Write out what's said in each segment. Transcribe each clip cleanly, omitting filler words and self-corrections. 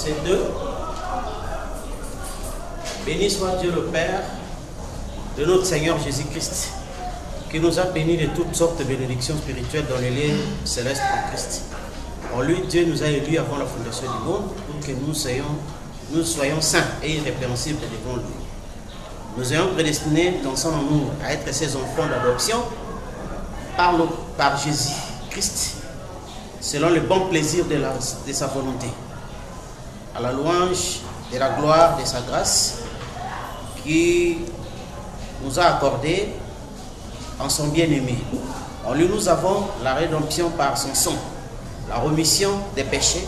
verset 2. Béni soit Dieu le Père de notre Seigneur Jésus-Christ, qui nous a bénis de toutes sortes de bénédictions spirituelles dans les lieux célestes en Christ. En lui, Dieu nous a élus avant la fondation du monde pour que nous soyons saints et irrépréhensibles devant lui. Nous ayons prédestinés dans son amour à être ses enfants d'adoption par Jésus-Christ, selon le bon plaisir de sa volonté, à la louange de la gloire de sa grâce, qui nous a accordé en son bien-aimé. En lui, nous avons la rédemption par son sang, la rémission des péchés,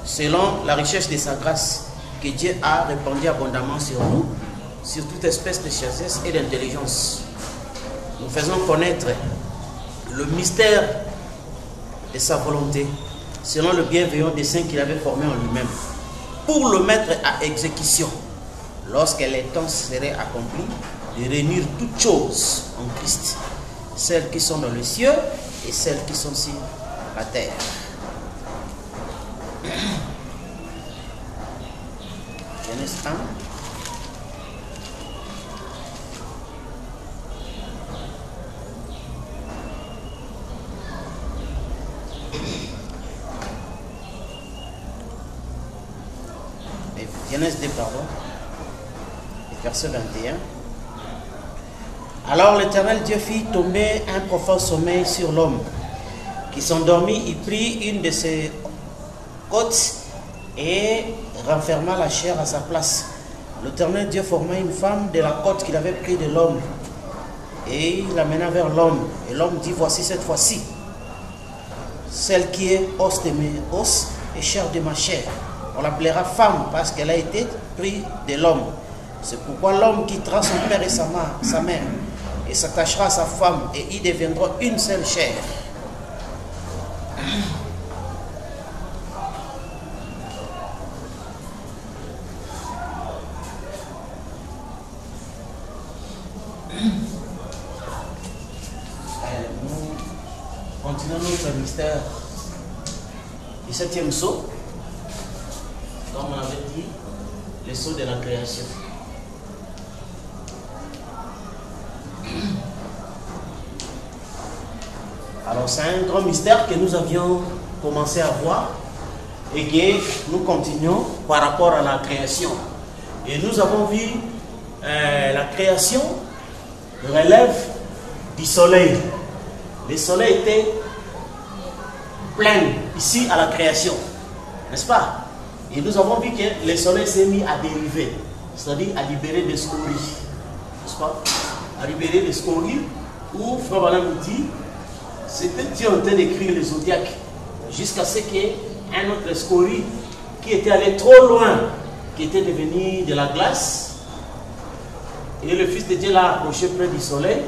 selon la richesse de sa grâce, que Dieu a répandue abondamment sur nous, sur toute espèce de sagesse et d'intelligence. Nous faisons connaître le mystère de sa volonté, selon le bienveillant dessein qu'il avait formé en lui-même, pour le mettre à exécution, lorsque les temps seraient accomplis, de réunir toutes choses en Christ, celles qui sont dans les cieux et celles qui sont sur la terre. Genèse 1. Genèse 2, pardon, verset 21. Alors l'Éternel Dieu fit tomber un profond sommeil sur l'homme, qui s'endormit. Il prit une de ses côtes et renferma la chair à sa place. L'Éternel Dieu forma une femme de la côte qu'il avait pris de l'homme, et il l'amena vers l'homme. Et l'homme dit: voici cette fois-ci celle qui est os de mes os et chair de ma chair. On l'appellera femme parce qu'elle a été prise de l'homme. C'est pourquoi l'homme quittera son père et sa mère et s'attachera à sa femme, et ils deviendront une seule chair. Nous continuons notre mystère du 7e sceau. Comme on avait dit, le sceau de la création. Alors c'est un grand mystère que nous avions commencé à voir et que nous continuons par rapport à la création. Et nous avons vu la création relève du soleil. Le soleil était plein ici à la création, n'est-ce pas? Et nous avons vu que le soleil s'est mis à dériver, c'est-à-dire à libérer des scories, n'est-ce pas? À libérer des scories, où Frère Balam nous dit, c'était Dieu en train d'écrire le zodiaque, jusqu'à ce qu'un autre scorie qui était allé trop loin, qui était devenu de la glace, et le Fils de Dieu l'a approché près du soleil,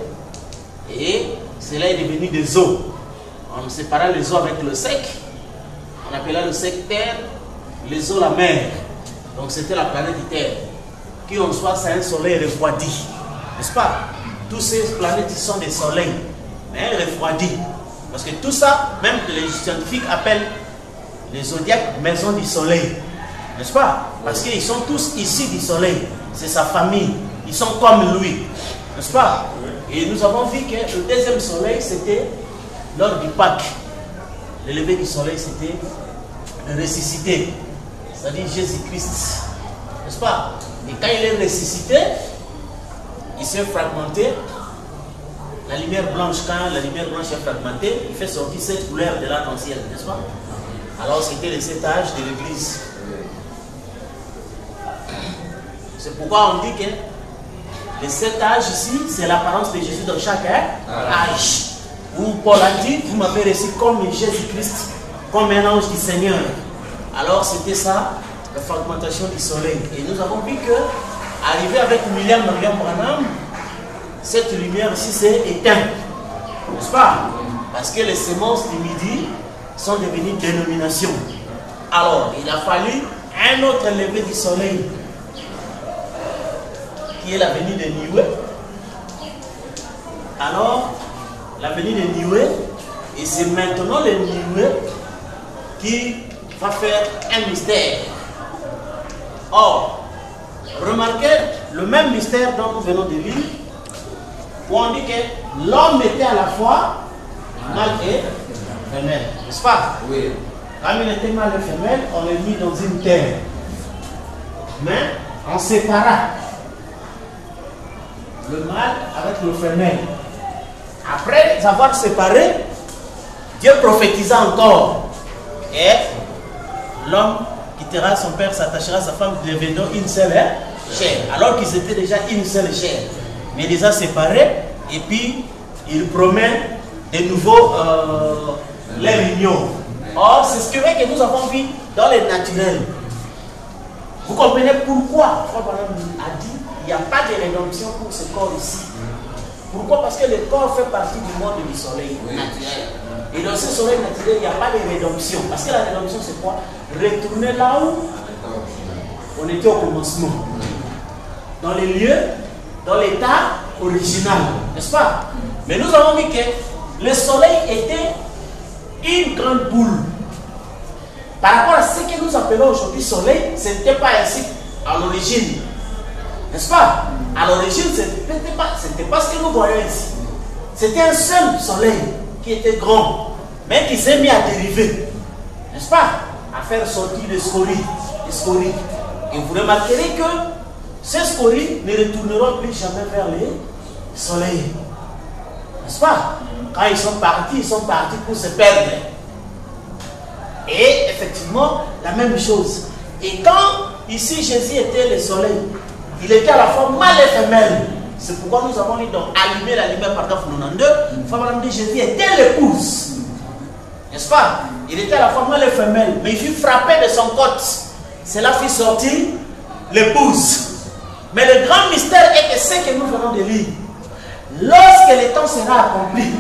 et cela est devenu des eaux. On sépara les eaux avec le sec, on appela le sec terre, les eaux la mer. Donc c'était la planète Terre, qui en soi c'est un soleil refroidi, n'est-ce pas? Toutes ces planètes sont des soleils, mais refroidis, parce que tout ça, même les scientifiques appellent les zodiaques maison du soleil, n'est-ce pas? Parce qu'ils sont tous ici du soleil, c'est sa famille, ils sont comme lui, n'est-ce pas? Et nous avons vu que le deuxième soleil c'était lors du Pâques. Le lever du soleil c'était ressuscité, c'est-à-dire Jésus-Christ, n'est-ce pas? Et quand il est ressuscité, il s'est fragmenté. La lumière blanche, quand la lumière blanche est fragmentée, il fait sortir cette couleur de l'arc-en-ciel, n'est-ce pas? Alors c'était les 7 âges de l'Église. C'est pourquoi on dit que les 7 âges ici, c'est l'apparence de Jésus dans chaque âge. Où Paul a dit, vous m'avez reçu comme Jésus-Christ, comme un ange du Seigneur. Alors c'était ça, la fragmentation du soleil. Et nous avons vu que, arrivé avec William Mariam Branham, cette lumière ici s'est éteinte, n'est-ce pas? Parce que les semences du midi sont devenues dénominations. Alors, il a fallu un autre lever du soleil, qui est la venue de Niue. Alors, la venue de Niue, et c'est maintenant le Niue qui va faire un mystère. Or, remarquez le même mystère dont nous venons de lire, où on dit que l'homme était à la fois mâle et femelle, n'est-ce pas? Oui. Comme il était mâle et femelle, on le mit dans une terre. Mais on sépara le mâle avec le femelle. Après avoir séparé, Dieu prophétisa encore. Et l'homme quittera son père, s'attachera à sa femme, devenant une seule chair. Alors qu'ils étaient déjà une seule chair. Mais il les a séparés et puis il promet de nouveau leur union. Or, c'est ce que nous avons vu dans les naturels. Vous comprenez pourquoi Frère Branham a dit il n'y a pas de rédemption pour ce corps ici. Pourquoi? Parce que le corps fait partie du monde du soleil naturel. Et dans ce soleil naturel, il n'y a pas de rédemption. Parce que la rédemption, c'est quoi? Retourner là où on était au commencement. Dans les lieux, dans l'état original. N'est-ce pas? Mais nous avons vu que le soleil était une grande boule. Par rapport à ce que nous appelons aujourd'hui soleil, ce n'était pas ainsi à l'origine. N'est-ce pas? À l'origine, ce n'était pas ce que nous voyons ici. C'était un seul soleil qui était grand, mais qui s'est mis à dériver. N'est-ce pas? À faire sortir les scories. Et vous remarquerez que ces scories ne retourneront plus jamais vers le soleil. N'est-ce pas? Quand ils sont partis pour se perdre. Et effectivement, la même chose. Et quand ici Jésus était le soleil, il était à la fois mâle et femelle. C'est pourquoi nous avons dit donc allumer la lumière, paragraphe 92. Frère dit Jésus était l'épouse. N'est-ce pas? Il était à la fois mâle et femelle, mais il fut frappé de son côte. Cela fit sortir l'épouse. Mais le grand mystère est que ce que nous venons de lire, lorsque le temps sera accompli,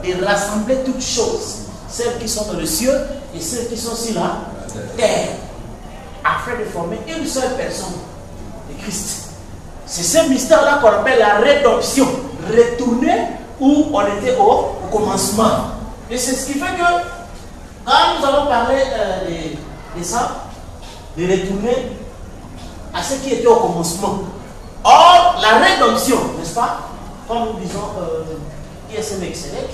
de rassembler toutes choses, celles qui sont dans le ciel et celles qui sont sur la terre, afin de former une seule personne, le Christ. C'est ce mystère-là qu'on appelle la rédemption. Retourner où on était au commencement. Et c'est ce qui fait que, quand nous allons parler de ça, de retourner à ce qui était au commencement. Or, la rédemption, n'est-ce pas? Comme nous disons, qui est ce Mexélec?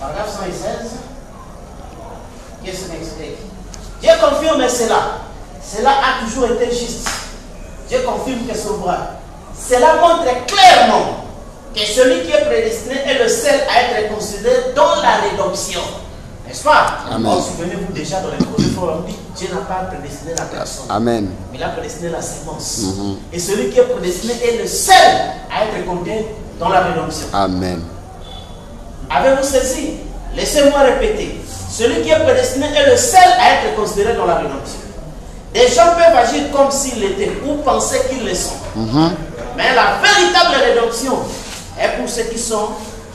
Paragraphe 116. Qui est ce Mexélec? Dieu confirme cela. Cela a toujours été juste. Dieu confirme que c'est vrai. Cela montre clairement que celui qui est prédestiné est le seul à être considéré dans la rédemption. N'est-ce pas? Souvenez-vous déjà dans les projets, on dit Dieu n'a pas prédestiné la personne. Amen. Mais il a prédestiné la sémence. Et celui qui est prédestiné est le seul à être compté dans la rédemption. Amen. Avez-vous saisi? Laissez-moi répéter. Celui qui est prédestiné est le seul à être considéré dans la rédemption. Des gens peuvent agir comme s'ils l'étaient ou penser qu'ils le sont. Mais la véritable rédemption est pour ceux qui sont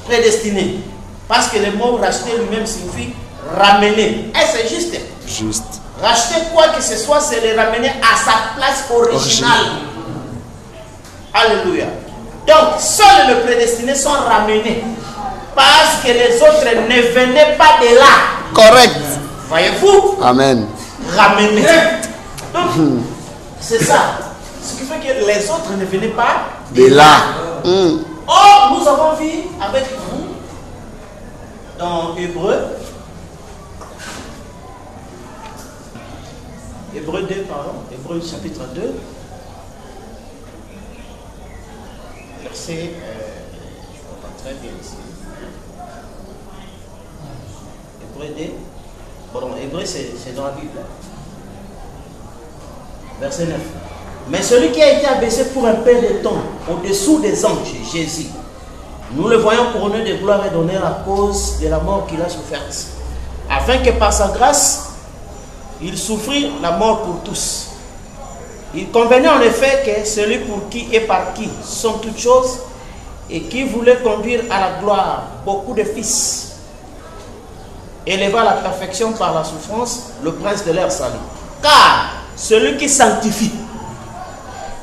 prédestinés. Parce que le mot racheter lui-même signifie ramener. Et c'est juste. Juste. Racheter quoi que ce soit, c'est le ramener à sa place originale. Alléluia. Donc, seuls les prédestinés sont ramenés. Parce que les autres ne venaient pas de là. Correct. Voyez-vous? Amen. Ramener. Donc, c'est ça. Ce qui fait que les autres ne venaient pas de là. Or, nous avons vu avec vous dans Hébreu 2, pardon, Hébreu chapitre 2, verset, je ne vois pas très bien ici. Hébreu 2, pardon, Hébreu c'est dans la Bible. Verset 9. Mais celui qui a été abaissé pour un peu de temps au-dessous des anges, Jésus, nous le voyons couronné de gloire et d'honneur à cause de la mort qu'il a soufferte, afin que par sa grâce, il souffrit la mort pour tous. Il convenait en effet que celui pour qui et par qui sont toutes choses et qui voulait conduire à la gloire beaucoup de fils, éleva à la perfection par la souffrance le prince de leur salut. Car celui qui sanctifie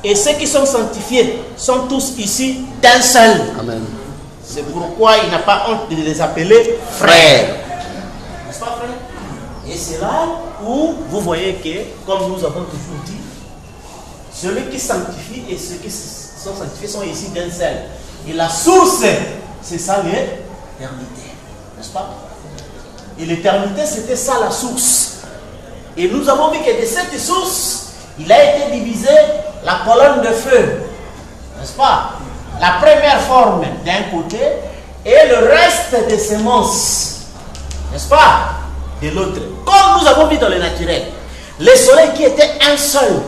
et ceux qui sont sanctifiés sont tous ici d'un seul. Amen. C'est pourquoi il n'a pas honte de les appeler frères. N'est-ce pas, frère? Et c'est là où vous voyez que, comme nous avons toujours dit, celui qui sanctifie et ceux qui sont sanctifiés sont ici d'un seul. Et la source, c'est ça l'éternité. N'est-ce pas? Et l'éternité, c'était ça la source. Et nous avons vu que de cette source, il a été divisé la colonne de feu. N'est-ce pas? La première forme d'un côté et le reste des semences. N'est-ce pas? De l'autre. Comme nous avons vu dans le naturel, le soleil qui était un seul,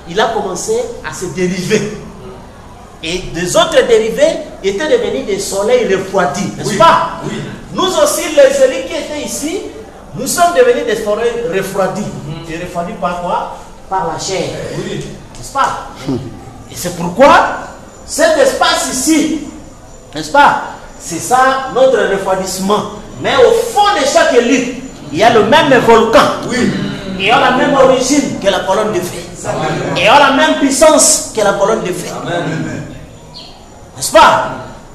il a commencé à se dériver. Et des autres dérivés étaient devenus des soleils refroidis. N'est-ce pas? Oui. Nous aussi, les soleils qui étaient ici, nous sommes devenus des soleils refroidis. Et refroidis par quoi? Par la chair. Oui. N'est-ce pas? Et c'est pourquoi cet espace ici, n'est-ce pas? C'est ça notre refroidissement. Mais au fond de chaque lieu, il y a le même volcan. Oui. Et a la même origine que la colonne de feu. Et a la même puissance que la colonne de feu. N'est-ce pas?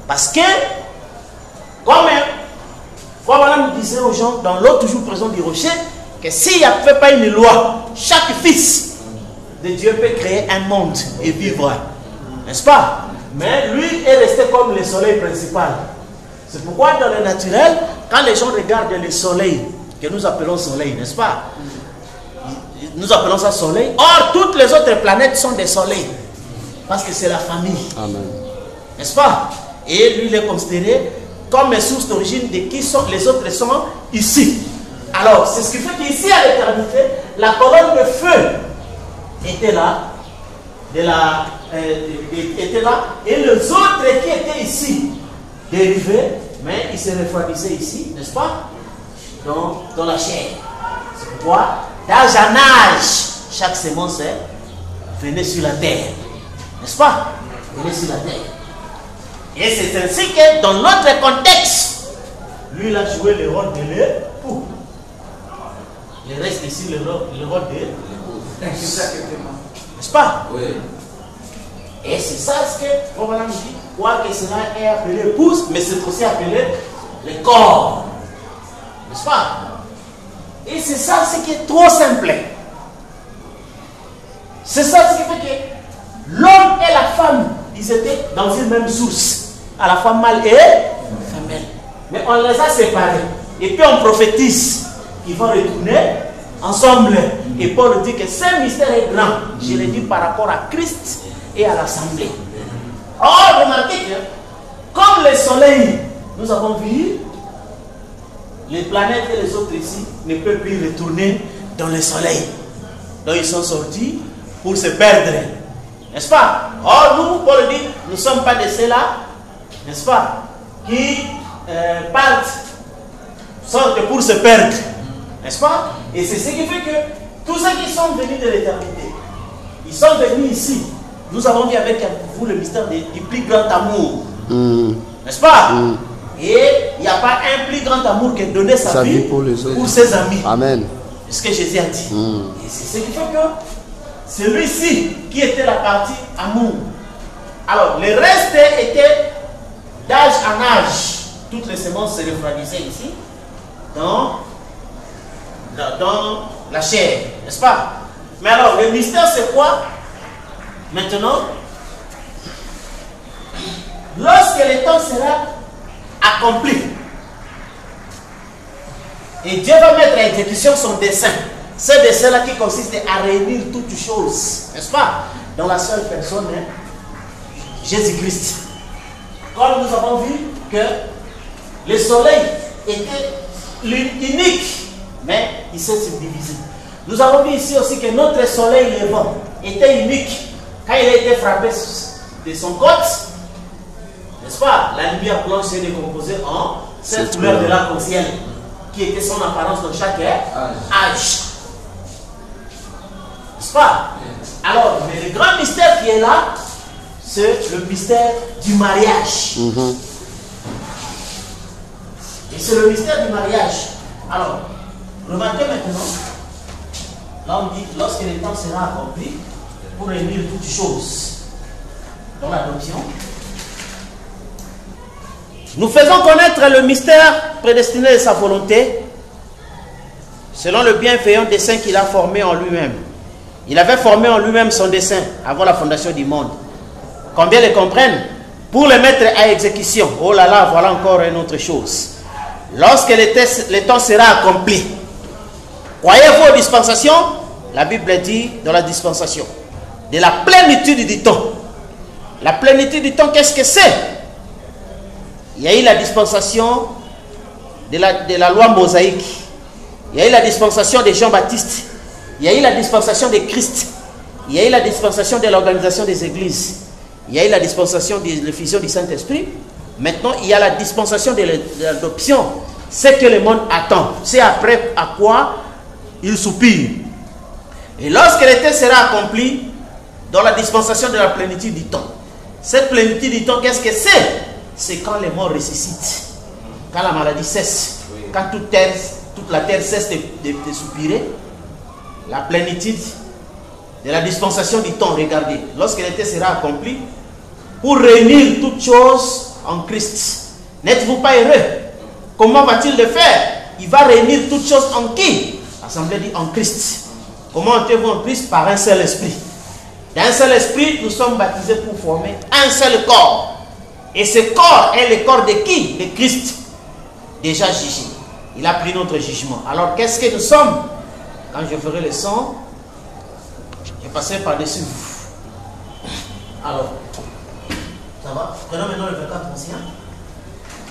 Parce que, comme nous disait aux gens dans l'autre jour présent du rocher, que s'il n'y avait pas une loi, chaque fils de Dieu peut créer un monde et vivre. N'est-ce pas? Mais lui est resté comme le soleil principal. C'est pourquoi dans le naturel, quand les gens regardent le soleil, que nous appelons soleil, n'est-ce pas? Nous appelons ça soleil. Or, toutes les autres planètes sont des soleils. Parce que c'est la famille. Amen. N'est-ce pas? Et lui, il est considéré comme une source d'origine de qui sont les autres sont ici. Alors, c'est ce qui fait qu'ici, à l'éternité, la colonne de feu était là. Était là. Et les autres qui étaient ici, dérivés, mais ils se refroidissaient ici, n'est-ce pas? Dans la chair. C'est pourquoi, d'âge en âge, chaque semence venait sur la terre. N'est-ce pas? Venait sur la terre. Et c'est ainsi que, dans notre contexte, lui, il a joué le rôle de l'époux. Le reste ici, le rôle de l'époux. N'est-ce pas? Oui. Et c'est ça ce que Provenance dit. Quoi que cela est appelé épouse, mais c'est aussi appelé le corps. N'est-ce pas? Et c'est ça ce qui est trop simple. C'est ça ce qui fait que l'homme et la femme, ils étaient dans une même source. À la fois mâle et femelle. Mais on les a séparés. Et puis on prophétise qu'ils vont retourner ensemble. Et Paul dit que ce mystère est grand. Je l'ai dit par rapport à Christ et à l'assemblée. Or, remarquez que, comme le soleil, nous avons vu, les planètes et les autres ici ne peuvent plus retourner dans le soleil. Donc ils sont sortis pour se perdre. N'est-ce pas? Or, nous, Paul dit, nous ne sommes pas de ceux-là, n'est-ce pas, qui sortent pour se perdre. N'est-ce pas? Et c'est ce qui fait que tous ceux qui sont venus de l'éternité, ils sont venus ici. Nous avons vu avec vous le mystère du plus grand amour. N'est-ce pas? Et il n'y a pas un plus grand amour que donner sa vie pour ses amis. Amen. C'est ce que Jésus a dit. Et c'est ce qui fait que celui-ci qui était la partie amour. Alors, le reste était d'âge en âge. Toutes les semences se refroidissaient ici dans la chair. N'est-ce pas? Mais alors, le mystère, c'est quoi? Maintenant, lorsque le temps sera accompli, et Dieu va mettre à exécution son dessein, ce dessein-là qui consiste à réunir toutes choses, n'est-ce pas, dans la seule personne, Jésus-Christ. Comme nous avons vu que le soleil était unique, mais il s'est subdivisé. Nous avons vu ici aussi que notre soleil levant était unique. Quand il a été frappé de son côte, n'est-ce pas, la lumière blanche s'est décomposée en cette couleur de l'arc-en-ciel, qui était son apparence dans chaque âge. N'est-ce pas? Alors, mais le grand mystère qui est là, c'est le mystère du mariage. Et c'est le mystère du mariage. Alors, remarquez maintenant, là on dit, lorsque le temps sera accompli, pour réunir toutes choses dans l'adoption, nous faisons connaître le mystère prédestiné de sa volonté, selon le bienveillant dessein qu'il a formé en lui-même. Il avait formé en lui-même son dessein avant la fondation du monde. Combien le comprennent? Pour le mettre à exécution. Oh là là, voilà encore une autre chose. Lorsque le temps sera accompli, croyez-vous aux dispensations? La Bible dit dans la dispensation de la plénitude du temps. La plénitude du temps, qu'est-ce que c'est? Il y a eu la dispensation de la loi mosaïque. Il y a eu la dispensation de Jean-Baptiste. Il y a eu la dispensation de Christ. Il y a eu la dispensation de l'organisation des églises. Il y a eu la dispensation de l'effusion du Saint-Esprit. Maintenant, il y a la dispensation de l'adoption. C'est que le monde attend. C'est après à quoi il soupire. Et lorsque le temps sera accompli, dans la dispensation de la plénitude du temps. Cette plénitude du temps, qu'est-ce que c'est? C'est quand les morts ressuscitent. Quand la maladie cesse. Quand toute la terre cesse de soupirer. La plénitude de la dispensation du temps, regardez. Lorsque le temps sera accompli, pour réunir toutes choses en Christ. N'êtes-vous pas heureux? Comment va-t-il le faire? Il va réunir toutes choses en qui? L'Assemblée dit en Christ. Comment êtes-vous en Christ? Par un seul esprit. D'un seul esprit, nous sommes baptisés pour former un seul corps. Et ce corps est le corps de qui? De Christ. Déjà jugé. Il a pris notre jugement. Alors qu'est-ce que nous sommes? Quand je ferai le son, je passerai par-dessus vous. Alors, ça va? Prenons maintenant le 24 ancien.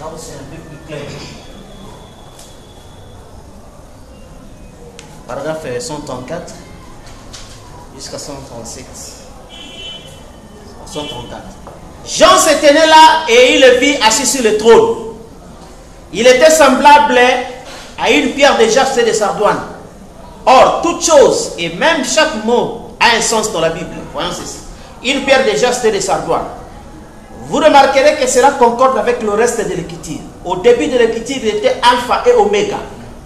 Là où c'est un peu plus clair. Paragraphe 134 jusqu'à 137. 134. Jean se tenait là et il le vit assis sur le trône. Il était semblable à une pierre de jaspe et de sardoine. Or, toute chose, et même chaque mot, a un sens dans la Bible. Voyons ceci. Une pierre de jaspe et de sardoine. Vous remarquerez que cela concorde avec le reste de l'écriture. Au début de l'écriture, il était alpha et oméga.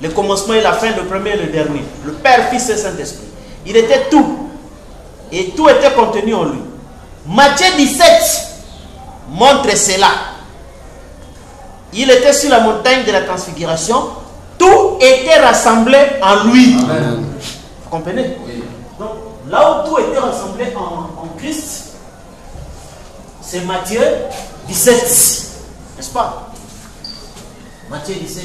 Le commencement et la fin, le premier et le dernier. Le Père, Fils et Saint-Esprit. Il était tout. Et tout était contenu en lui. Matthieu 17 montre cela. Il était sur la montagne de la transfiguration. Tout était rassemblé en lui. Amen. Vous comprenez? Oui. Donc, là où tout était rassemblé en Christ, c'est Matthieu 17. N'est-ce pas? Matthieu 17.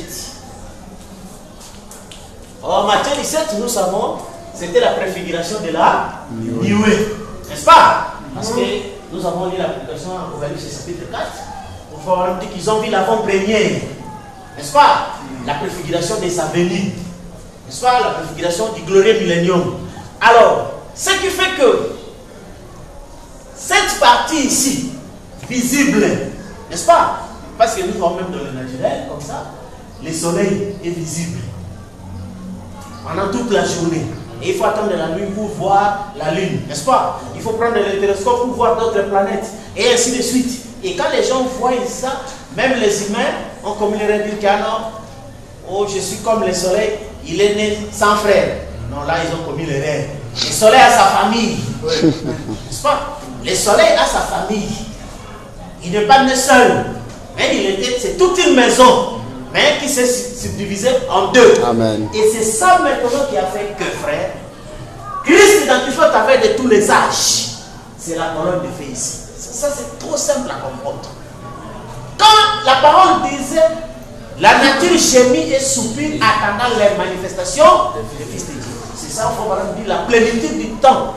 Or, Matthieu 17, nous savons, c'était la préfiguration de la nuée. N'est-ce pas? Parce que nous avons lu la prédication en Apocalypse chapitre 4. On dit qu'ils ont vu l'avant-première. N'est-ce pas? La préfiguration de sa venue. N'est-ce pas? La préfiguration du glorieux millénium. Alors, ce qui fait que cette partie ici, visible, n'est-ce pas? Parce que nous sommes même dans le naturel, comme ça, le soleil est visible pendant toute la journée. Et il faut attendre la nuit pour voir la lune, n'est-ce pas? Il faut prendre le télescope pour voir d'autres planètes, et ainsi de suite. Et quand les gens voient ça, même les humains ont comme il aurait dit qu'alors, oh, je suis comme le soleil, il est né sans frère. Non, là, ils ont commis l'erreur. Le soleil a sa famille. N'est-ce pas? Le soleil a sa famille. Il n'est pas né seul. Mais c'est toute une maison. Mais qui s'est subdivisée en deux. Amen. Et c'est ça maintenant qui a fait que, frère, Christ identifié à travers de tous les âges. C'est la colonne de feu ici. Ça, c'est trop simple à comprendre. Quand la parole disait la nature gémit et soupire attendant les manifestations du Fils de Dieu. C'est ça, on va dire la plénitude du temps.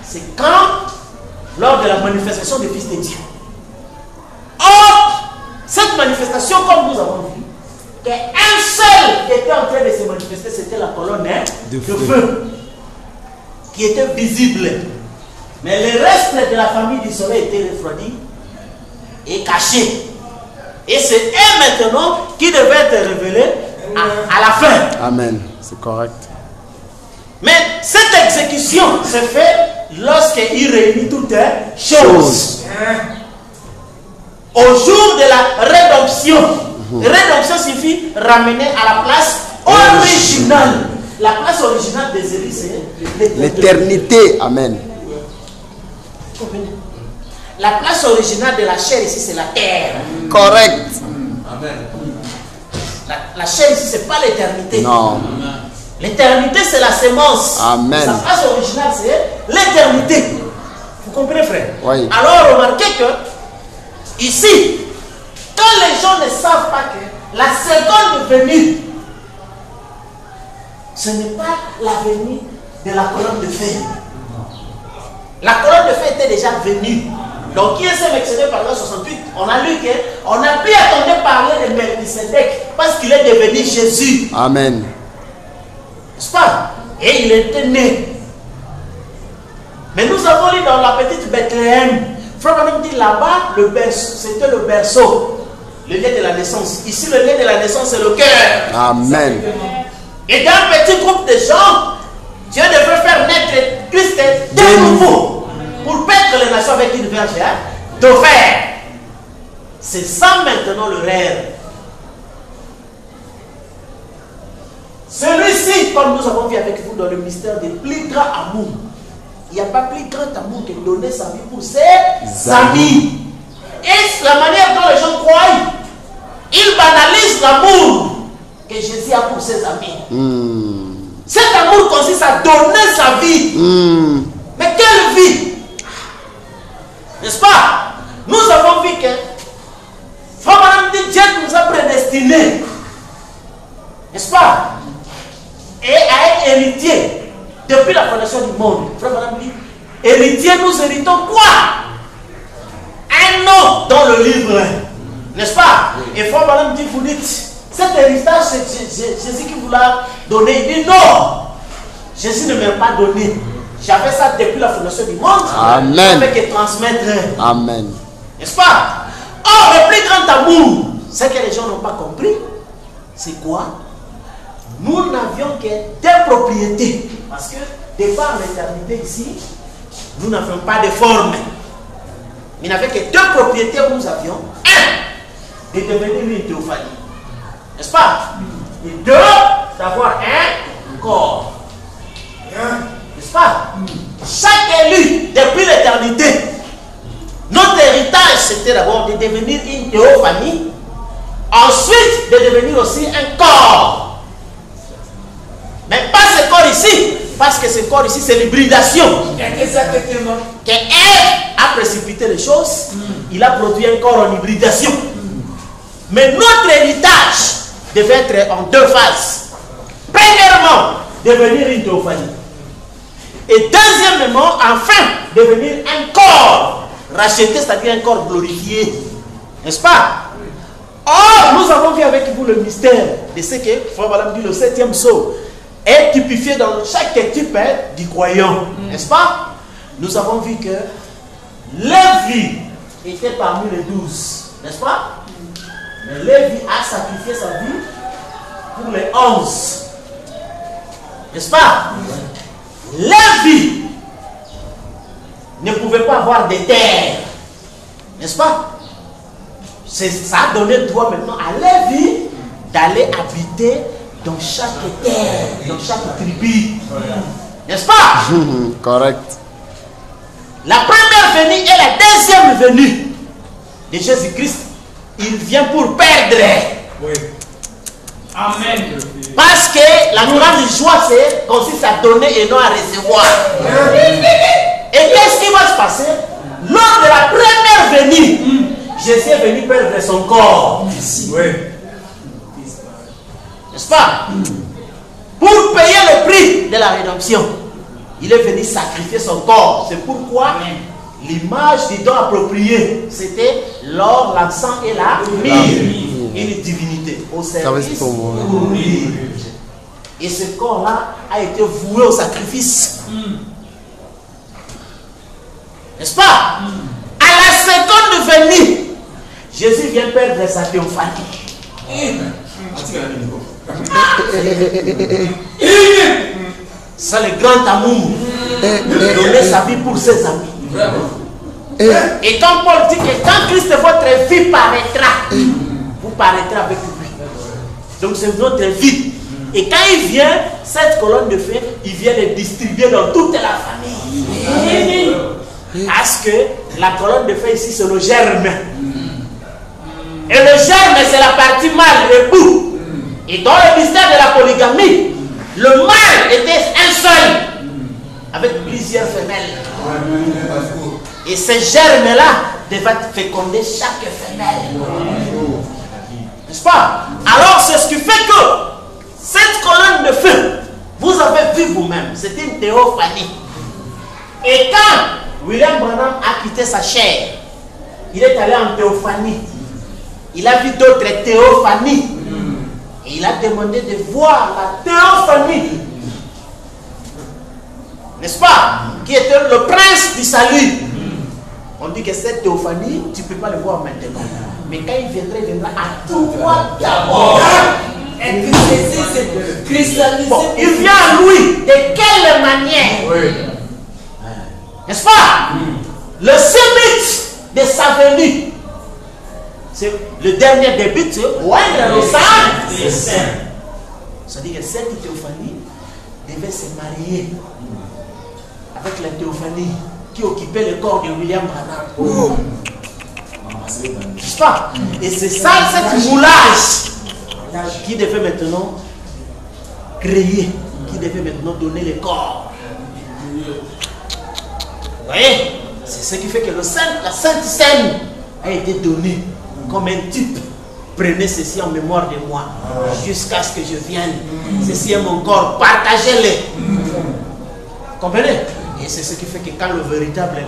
C'est quand, lors de la manifestation du Fils de Dieu. Or, cette manifestation, comme nous avons vu, qu'un seul était en train de se manifester, c'était la colonne de feu, qui était visible. Mais le reste de la famille du soleil était refroidi et caché. Et c'est eux maintenant qui devaient être révélés à la fin. Amen, c'est correct. Mais cette exécution se fait lorsqu'il réunit toutes choses. Au jour de la rédemption. Rédemption signifie ramener à la place originale. La place originale des élus, c'est l'éternité. Amen. La place originale de la chair ici, c'est la terre. Correct. Amen. La chair ici, c'est pas l'éternité. Non. L'éternité, c'est la sémence. Amen. Sa place originale, c'est l'éternité. Vous comprenez, frère? Oui. Alors, remarquez que ici, quand les gens ne savent pas que la seconde venue, ce n'est pas la venue de la colonne de feu. La colonne de feu était déjà venue. Donc, qui s'est mentionné par la 68? On a lu qu'on n'a plus attendu parler de Melchisédek parce qu'il est devenu Jésus. Amen. N'est-ce pas? Et il était né. Mais nous avons lu dans la petite Bethléem. Frère Branham dit là-bas, c'était le berceau, le lieu de la naissance. Ici, le lieu de la naissance, c'est le cœur. Amen. Et dans un petit groupe de gens, Dieu devait faire naître Christ de nouveau pour paître les nations avec une verge de fer. C'est ça maintenant le rêve. Celui-ci, comme nous avons vu avec vous dans le mystère des plus grands amours, il n'y a pas plus grand amour que donner sa vie pour ses amis. Et la manière dont les gens croient, ils banalisent l'amour que Jésus a pour ses amis. Cet amour consiste à donner sa vie. Mais quelle vie? N'est-ce pas? Nous avons vu que Frère Branham dit Dieu nous a prédestinés. N'est-ce pas? Et à être héritier depuis la fondation du monde. Frère Branham dit héritier, nous héritons quoi? Un nom dans le livre. N'est-ce pas? Et Frère Branham dit, vous dites, cet héritage, c'est Jésus qui vous l'a donné. Il dit non. Jésus ne m'a pas donné. J'avais ça depuis la fondation du monde. Amen. Avec transmettre. Amen. N'est-ce pas? Or, le plus grand amour, ce que les gens n'ont pas compris, c'est quoi? Nous n'avions que des propriétés. Parce que, de par l'éternité ici, nous n'avions pas de forme. Il n'y avait que deux propriétés où nous avions. Un, de devenir une théophanie. N'est-ce pas? Et deux, d'avoir un corps. N'est-ce pas? Chaque élu, depuis l'éternité, notre héritage, c'était d'abord de devenir une théophanie. Ensuite, de devenir aussi un corps. Mais pas ce corps ici. Parce que ce corps ici, c'est l'hybridation. Exactement. Que Ève a précipité les choses. Il a produit un corps en hybridation. Mais notre héritage devait être en deux phases. Premièrement, devenir une théophanie. Et deuxièmement, enfin, devenir un corps racheté, c'est-à-dire un corps glorifié. N'est-ce pas? Or, nous avons vu avec vous le mystère de ce que Frère Branham dit, le 7e sceau est typifié dans chaque type du croyant. N'est-ce pas? Nous avons vu que Lévi était parmi les 12. N'est-ce pas? Mais Lévi a sacrifié sa vie pour les 11. N'est-ce pas? Lévi ne pouvait pas avoir de terre. N'est-ce pas? Ça a donné droit maintenant à Lévi d'aller habiter dans chaque terre, dans chaque tribu. N'est-ce pas? Correct. La première venue et la deuxième venue de Jésus-Christ, il vient pour perdre. Oui. Amen. Parce que la grande joie, consiste à donner et non à recevoir. Et qu'est-ce qui va se passer? Lors de la première venue, Jésus est venu perdre son corps. Oui. N'est-ce pas? Pour payer le prix de la rédemption, il est venu sacrifier son corps. C'est pourquoi l'image du don approprié, c'était l'or, l'encens et la myrrhe. Une divinité au service pour lui. Et ce corps-là a été voué au sacrifice. N'est-ce pas? À la seconde venue, Jésus vient perdre sa théophanie. C'est le grand amour. Donner sa vie pour ses amis. Et quand Paul dit que quand Christ votre vie paraîtra, vous paraîtrez avec lui. Donc c'est notre vie. Et quand il vient, cette colonne de feu, il vient les distribuer dans toute la famille. Parce que la colonne de feu ici, c'est le germe. Et le germe, c'est la partie mâle, le bout. Et dans le mystère de la polygamie, le mâle était un seul, avec plusieurs femelles. Et ces germes-là devaient féconder chaque femelle. N'est-ce pas? Alors, c'est ce qui fait que cette colonne de feu, vous avez vu vous-même, c'était une théophanie. Et quand William Branham a quitté sa chair, il est allé en théophanie. Il a vu d'autres théophanies. Et il a demandé de voir la théophanie. N'est-ce pas? Qui était le prince du salut. On dit que cette théophanie, tu ne peux pas le voir maintenant. Mais quand il viendra à toi d'abord. Bon, il vient à lui. De quelle manière? N'est-ce pas? Le seul but de sa venue, c'est le dernier des buts, c'est oindre le sang des saints. C'est-à-dire que cette théophanie devait se marier avec la théophanie qui occupait le corps de William Branham. N'est-ce pas? Et c'est ça, cette moulage qui devait maintenant créer, qui devait maintenant donner le corps. Vous voyez? C'est ce qui fait que la Sainte Seine a été donnée comme un type. Prenez ceci en mémoire de moi jusqu'à ce que je vienne. Ceci est mon corps, partagez-le. Comprenez? Et c'est ce qui fait que quand le véritable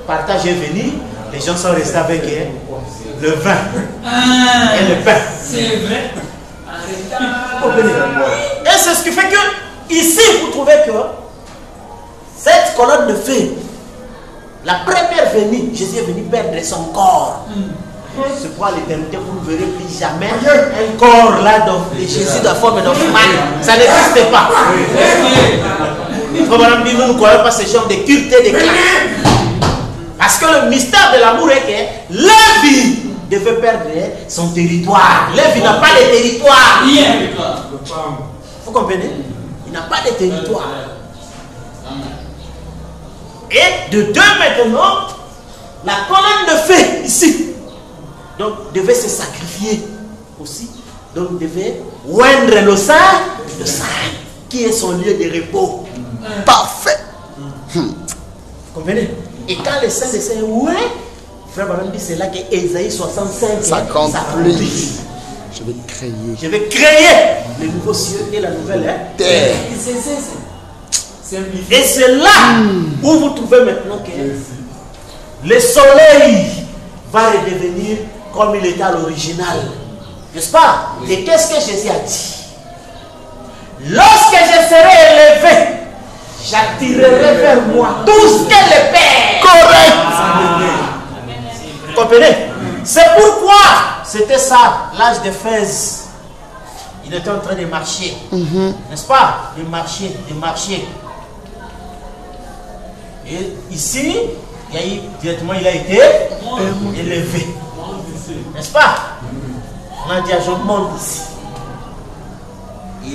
partage est venu, les gens sont restés avec le vin et le pain. C'est vrai. Comprenez? Et c'est ce qui fait que ici vous trouvez que cette colonne de feu, la première venue, Jésus est venu perdre son corps. C'est pour l'éternité, vous ne verrez plus jamais un corps là, Jésus de forme d'homme. Ça n'existe pas. Madame dit, nous ne croyons pas ce genre de culte et de classe. Parce que le mystère de l'amour est que Lévi devait perdre son territoire. Lévi n'a pas de territoire. Vous comprenez? Il n'a pas de territoire. Et de deux maintenant, la colonne de feu ici, donc devait se sacrifier aussi. Donc devait oindre le sang, qui est son lieu de repos. Parfait. Vous comprenez? Et quand le sang de Saint, ouais, frère Branham dit, c'est là que Ésaïe 65 s'accomplit. Je vais créer. Je vais créer le nouveau ciel et la nouvelle terre. Et c'est là où vous trouvez maintenant que le soleil va redevenir comme il était à l'original. N'est-ce pas? Et qu'est-ce que Jésus a dit? Lorsque je serai élevé, j'attirerai vers moi tout ce que le Père. Correct. Vous comprenez? C'est pourquoi c'était ça, l'âge de Fès. Il était en train de marcher. N'est-ce pas? De marcher, de marcher. Et ici, directement, il a été élevé. N'est-ce pas? On a dit à Jean, monte ici.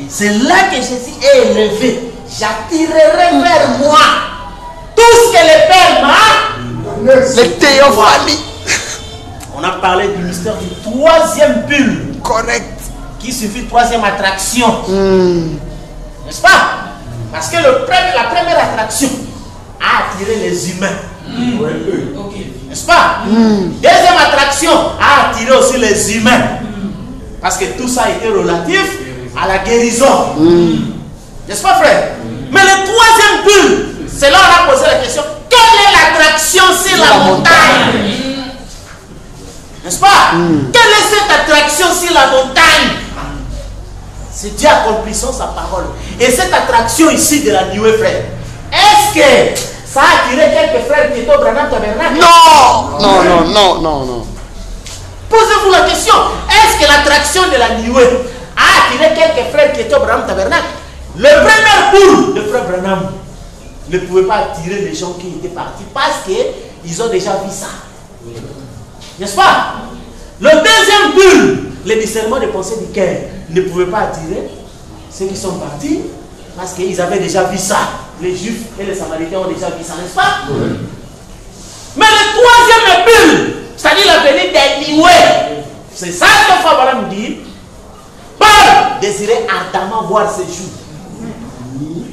C'est là que Jésus est élevé. J'attirerai vers moi tout ce que le Père m'a. Les théophanies. On a parlé du mystère du troisième bulle. Correct. Qui suffit troisième attraction. N'est-ce pas? Parce que la première attraction a attiré les humains. N'est-ce pas? Deuxième attraction a attiré aussi les humains. Parce que tout ça a été relatif à la guérison. N'est-ce pas, frère? Mais le troisième bulle, c'est là on a posé la question, quelle est l'attraction sur la montagne? N'est-ce pas? Quelle est cette attraction sur la montagne? C'est Dieu accomplissant sa parole. Et cette attraction ici de la nuée, frère, est-ce que ça a attiré quelques frères qui étaient au Branham Tabernacle? Non. Posez-vous la question, est-ce que l'attraction de la nuée a attiré quelques frères qui étaient au Branham Tabernacle? Le premier boule de frère Branham ne pouvait pas attirer les gens qui étaient partis parce qu'ils ont déjà vu ça. N'est-ce pas? Le deuxième bulle, le discernement des pensées du cœur, ne pouvait pas attirer ceux qui sont partis, parce qu'ils avaient déjà vu ça. Les Juifs et les Samaritains ont déjà vu ça, n'est-ce pas? Oui. Mais le troisième bulle, c'est-à-dire la venue d'Elioué, c'est ça que Frère Branham dit. Paul désirait ardemment voir ce jour.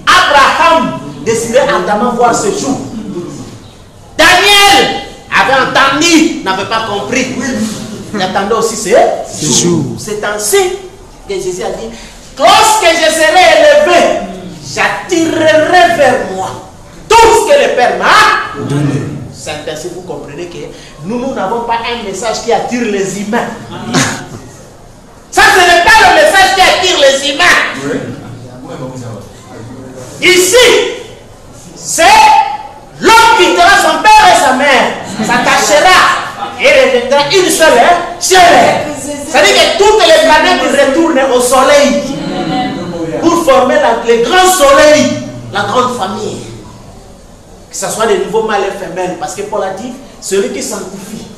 Abraham désirait ardemment voir ce jour. Daniel avait entendu, n'avait pas compris. Il attendait aussi ce jour. C'est ainsi que Jésus a dit, lorsque je serai élevé, j'attirerai vers moi tout ce que le Père m'a donné. C'est ainsi que vous comprenez que nous n'avons pas un message qui attire les humains. Ça, ce n'est pas le message qui attire les humains. Ici, c'est l'homme quittera son père et sa mère, s'attachera et deviendra une seule chair. C'est-à-dire que toutes les planètes retournent au soleil pour former le grand soleil, la grande famille. Que ce soit des nouveaux mâles et femelles, parce que Paul a dit, celui qui sanctifie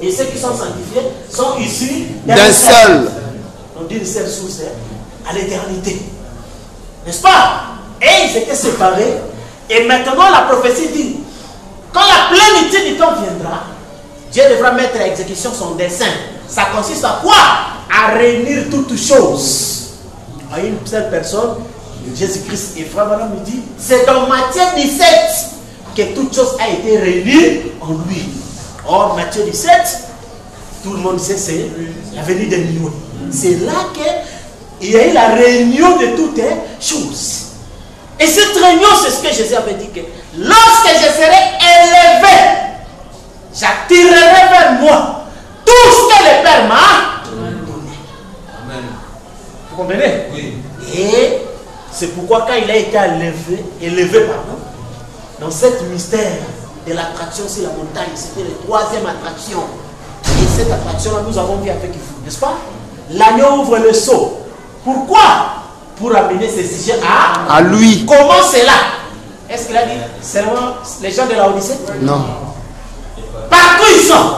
et ceux qui sont sanctifiés sont issus d'un seul. On dit une seule source à l'éternité. N'est-ce pas? Et ils étaient séparés. Et maintenant la prophétie dit, quand la plénitude du temps viendra, Dieu devra mettre à exécution son dessein. Ça consiste à quoi? À réunir toutes choses à une seule personne, Jésus-Christ. Et Frère Branham me dit, c'est dans Matthieu 17 que toute chose a été réunie en lui. Or, Matthieu 17, tout le monde sait, c'est la venue de Noé. C'est là qu'il y a eu la réunion de toutes choses. Et cette réunion, c'est ce que Jésus avait dit, que lorsque je serai élevé, j'attirerai vers moi tout ce que le Père m'a donné. Amen. Vous comprenez? Oui. Et c'est pourquoi quand il a été élevé pardon, dans cette mystère de l'attraction sur la montagne, c'était la troisième attraction. Et cette attraction-là, nous avons vu avec vous, n'est-ce pas? L'agneau ouvre le seau. Pourquoi? Pour amener ces sujets à lui. Comment c'est là? Est-ce qu'il a dit seulement les gens de la Odyssée? Non. Partout ils sont.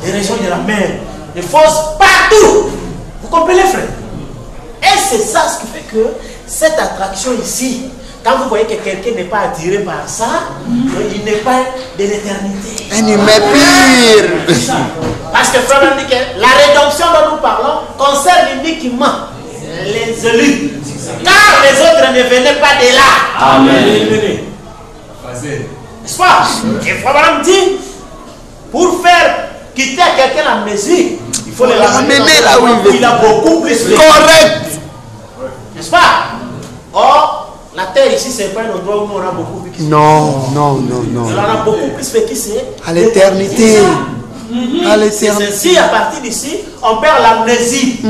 Les régions de la mer, les fosses, partout. Vous comprenez, frère? Et c'est ça ce qui fait que cette attraction ici, quand vous voyez que quelqu'un n'est pas attiré par ça, il n'est pas de l'éternité. Un humain pire. Parce que Frère dit que la rédemption dont nous parlons concerne uniquement les élus. Car les autres ne venaient pas de là. Amen. N'est-ce pas? Et Frère dit, pour faire quitter à quelqu'un la mesure, il faut le ramener là où il a beaucoup plus fait. Correct. N'est-ce pas? Or, la terre ici, c'est pas un endroit où on a beaucoup vécu. Non, non, non, non. On a beaucoup plus vécu, c'est à l'éternité. À l'éternité. C'est ainsi, à partir d'ici, on perd l'amnésie.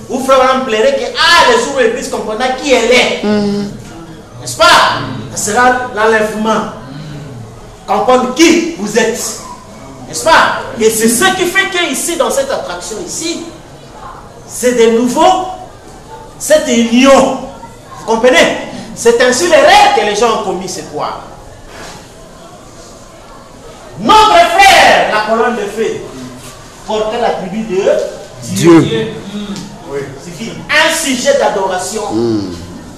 Où Frère Branham plairait que, le jour où l'église comprendra qui elle est. N'est-ce pas? Ce sera l'enlèvement. Comprendre qui vous êtes. N'est-ce pas? Et c'est ce qui fait qu'ici, dans cette attraction ici, c'est de nouveau cette union. Vous comprenez? C'est ainsi les rêves que les gens ont commis, c'est quoi? Notre frère, la colonne de feu, portait l'attribut de Dieu. C'est un sujet d'adoration.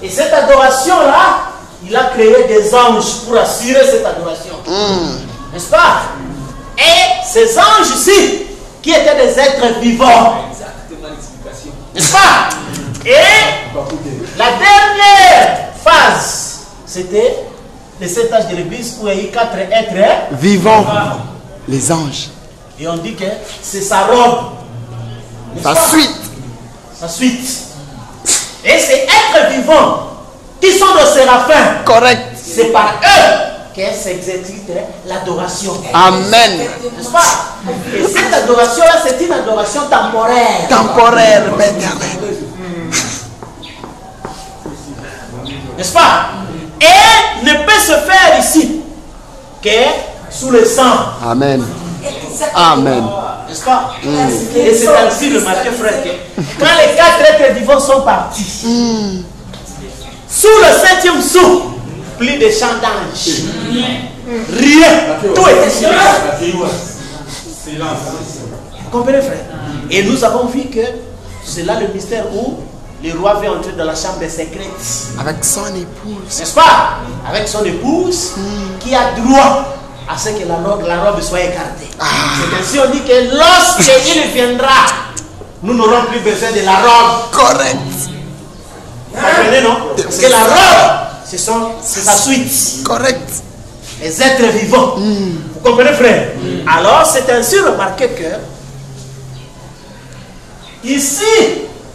Et cette adoration-là, il a créé des anges pour assurer cette adoration. N'est-ce pas? Et ces anges ici, qui étaient des êtres vivants. N'est-ce pas? Et la dernière phase, c'était le 7 âges de l'église où il y a eu 4 êtres vivants. Les anges. Et on dit que c'est sa robe. Sa suite. Sa suite. Et ces êtres vivants qui sont de séraphins. Correct. C'est par eux qu'elle s'exécute l'adoration. Amen. N'est-ce pas? Et cette adoration-là, c'est une adoration temporaire. Temporaire, n'est-ce pas? Et ne peut se faire ici que sous le sang. Amen. Amen. N'est-ce pas? Et c'est ainsi le marqué, frère, que quand les 4 êtres vivants sont partis, sous le 7e sceau, plus de chants d'anges. Rien. Tout était silence. Vous comprenez, frère? Et nous avons vu que c'est là le mystère où le roi veut entrer dans la chambre des secrets. Avec son épouse. N'est-ce pas? Avec son épouse qui a droit à ce que la robe soit écartée. C'est ainsi on dit que lorsqu'il viendra, nous n'aurons plus besoin de la robe. Correct. Vous comprenez, non? Parce que la robe, c'est sa suite. Correct. Les êtres vivants. Vous comprenez, frère? Alors, c'est ainsi remarqué que ici,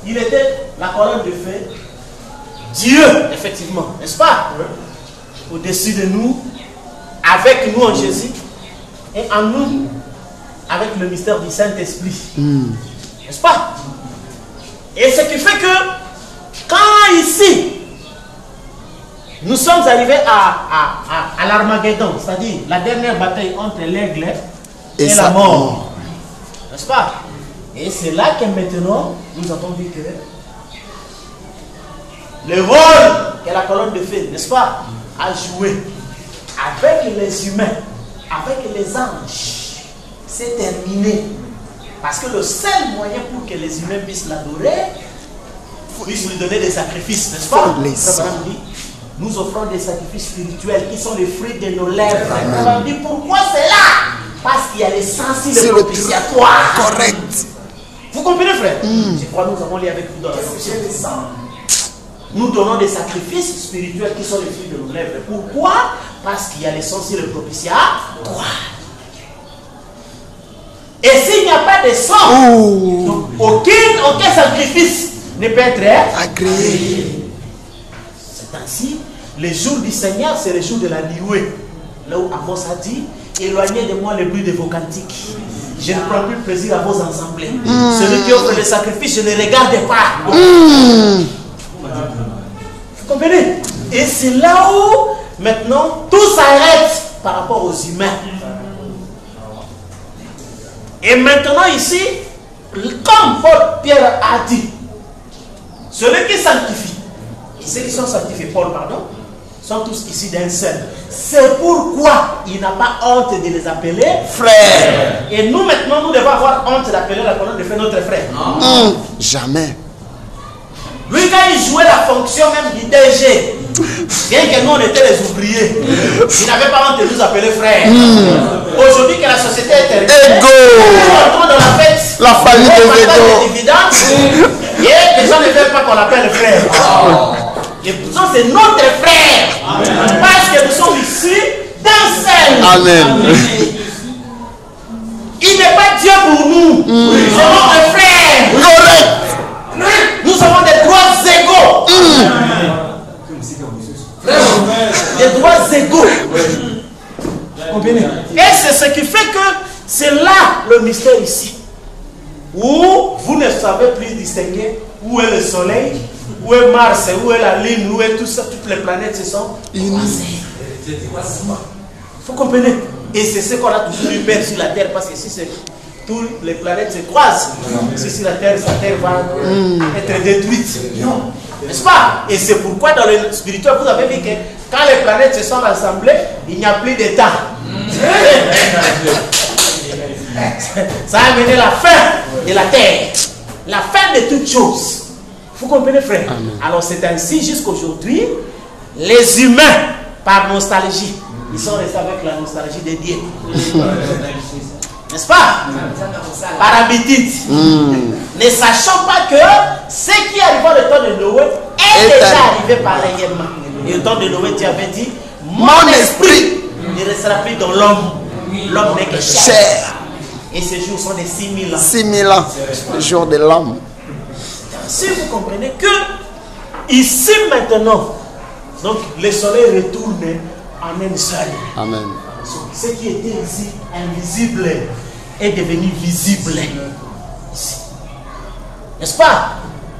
il était la colonne de feu. Dieu, effectivement, n'est-ce pas? Au-dessus de nous, avec nous en Jésus, et en nous, avec le mystère du Saint-Esprit. N'est-ce pas? Et ce qui fait que, quand ici, nous sommes arrivés à l'Armageddon, c'est-à-dire la dernière bataille entre l'aigle et la mort. N'est-ce pas? Et c'est là que maintenant, nous avons vu que le rôle que la colonne de feu, n'est-ce pas, a joué avec les humains, avec les anges, c'est terminé. Parce que le seul moyen pour que les humains puissent l'adorer, puissent lui donner des sacrifices, n'est-ce pas? Nous offrons des sacrifices spirituels qui sont les fruits de nos lèvres. On dit pourquoi c'est là? Parce qu'il y a les sensibles propitiatoires. Correct. Vous comprenez, frère? Je crois que nous avons lié avec vous dans la fonction des sangs. Nous donnons des sacrifices spirituels qui sont les fruits de nos lèvres. Pourquoi? Parce qu'il y a les sensibles propitiatoires. Et s'il n'y a pas de sang, donc aucun sacrifice ne peut être agréé. C'est ainsi, les jours du Seigneur, c'est les jours de la nuée. Là où Amos a dit, éloignez de moi le bruit de vos cantiques. Je ne prends plus plaisir à vos assemblées. Celui qui offre le sacrifice, je ne regarde pas. Vous comprenez? Et c'est là où, maintenant, tout s'arrête par rapport aux humains. Et maintenant ici, comme Paul Pierre a dit, celui qui sanctifie, et ceux qui sont sanctifiés, Paul, pardon, sont tous ici d'un seul. C'est pourquoi il n'a pas honte de les appeler frères. Et nous maintenant, nous devons avoir honte d'appeler la colonne de feu notre frère. Jamais. Lui, quand il jouait la fonction même du DG, bien que nous on était les ouvriers, il n'avait pas honte de nous appeler frères. Aujourd'hui que la société est terminée, nous entrons dans la fête, la famille des égaux, et les gens ne veulent pas qu'on l'appelle frère. Et pourtant c'est notre frère. Parce que nous sommes ici d'un seul. Amen. Il n'est pas Dieu pour nous. C'est notre frère. Correct. Nous avons des droits égaux. Des droits égaux. Comprenez? Et c'est ce qui fait que c'est là le mystère ici. Où vous ne savez plus distinguer où est le soleil, où est Mars, où est la Lune, où est tout ça, toutes les planètes se sont croisées. Vous comprenez? Et c'est ce qu'on a toujours eu peur sur la terre, parce que si toutes les planètes se croisent, si sur la terre va être détruite. Non. N'est-ce pas? Et c'est pourquoi dans le spirituel, vous avez vu que quand les planètes se sont rassemblées, il n'y a plus de temps. Ça a amené la fin de la terre, la fin de toutes choses. Vous comprenez, frère? Amen. Alors c'est ainsi jusqu'aujourd'hui, les humains, par nostalgie, ils sont restés avec la nostalgie de Dieu. N'est-ce pas? Par habitude. Ne sachant pas que ce qui arrive au temps de Noé est déjà arrivé par l'événement. Et au temps de Noé, tu avais dit, mon esprit ne restera plus dans l'homme. L'homme n'est que chair. Et ces jours sont des 6000 ans. 6000 ans, le jour de l'homme. Si vous comprenez que ici maintenant, donc le soleil retourne en un seul. Amen. Ce qui était ici invisible est devenu visible ici. N'est-ce pas?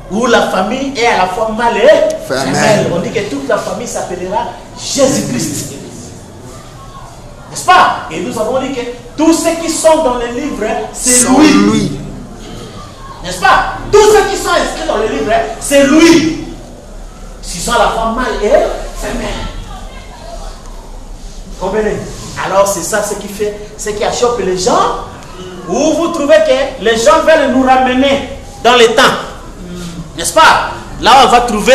Où la famille est à la fois mâle et femelle. On dit que toute la famille s'appellera Jésus-Christ. N'est-ce pas? Et nous avons dit que tous ceux qui sont dans les livres, c'est lui. N'est-ce pas? Tous ceux qui sont inscrits dans le livre, c'est lui. S'ils sont à la fois mâle et femelle. Comprenez? Alors c'est ça ce qui fait, ce qui achoppe les gens, où vous trouvez que les gens veulent nous ramener dans les temps. N'est-ce pas? Là, on va trouver,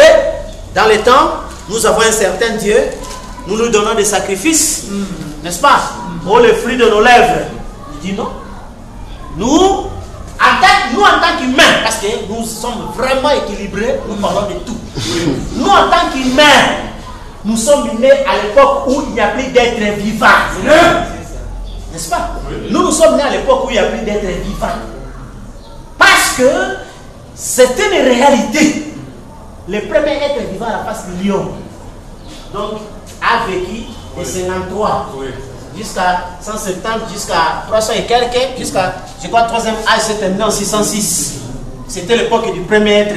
dans les temps, nous avons un certain Dieu, nous nous donnons des sacrifices, n'est-ce pas? Oh, le fruit de nos lèvres. Il dit non. Nous, en tant qu'humains, parce que nous sommes vraiment équilibrés, nous parlons de tout. Nous, en tant qu'humains, nous sommes nés à l'époque où il n'y a plus d'êtres vivants. N'est-ce pas? Nous sommes nés à l'époque où il n'y a plus d'êtres vivants. Parce que c'était une réalité. Le premier être vivant à la face du lion, donc, a vécu de 53 jusqu'à 170, jusqu'à 300 et quelques, jusqu'à, je crois, 3e âge s'est terminé en 606. C'était l'époque du premier être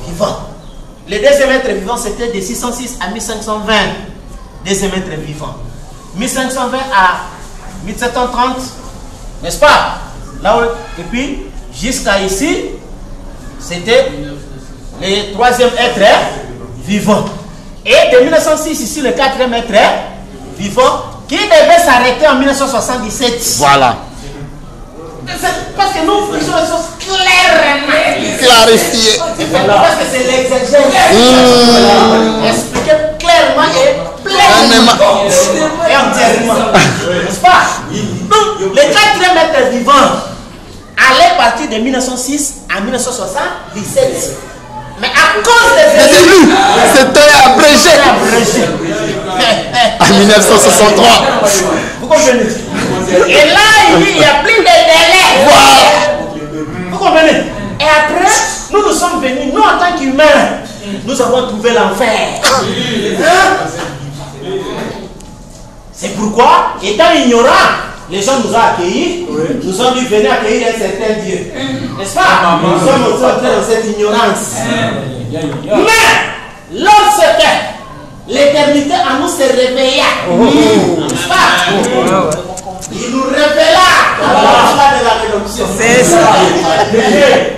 vivant. Le deuxième être vivant, c'était de 606 à 1520. Deuxième être vivant. 1520 à 1730, n'est-ce pas? Là où, et puis, jusqu'à ici, c'était le troisième être vivant. Et de 1906, ici, le quatrième être vivant, qui devait s'arrêter en 1977. Voilà. Parce que nous faisons les choses clairement. Clarifié. Parce que c'est l'exégèse. Expliquer clairement et pleinement. Et entièrement. N'est-ce pas? Donc, le quatrième être vivant allait partir de 1906 à 1977. Mais à cause des élus, c'était abrégé. En 1963. Vous comprenez? Et là, il y a plus de délai. Voilà. Vous comprenez? Et après, nous sommes venus, nous en tant qu'humains, nous avons trouvé l'enfer. C'est pourquoi, étant ignorants, les gens nous ont accueillis, nous ont dit venez accueillir un certain Dieu. N'est-ce pas? Nous sommes aussi entrés dans cette ignorance. Mais, lorsque l'éternité en nous se réveilla, n'est-ce pas? Il nous révéla la de la rédemption. C'est ça.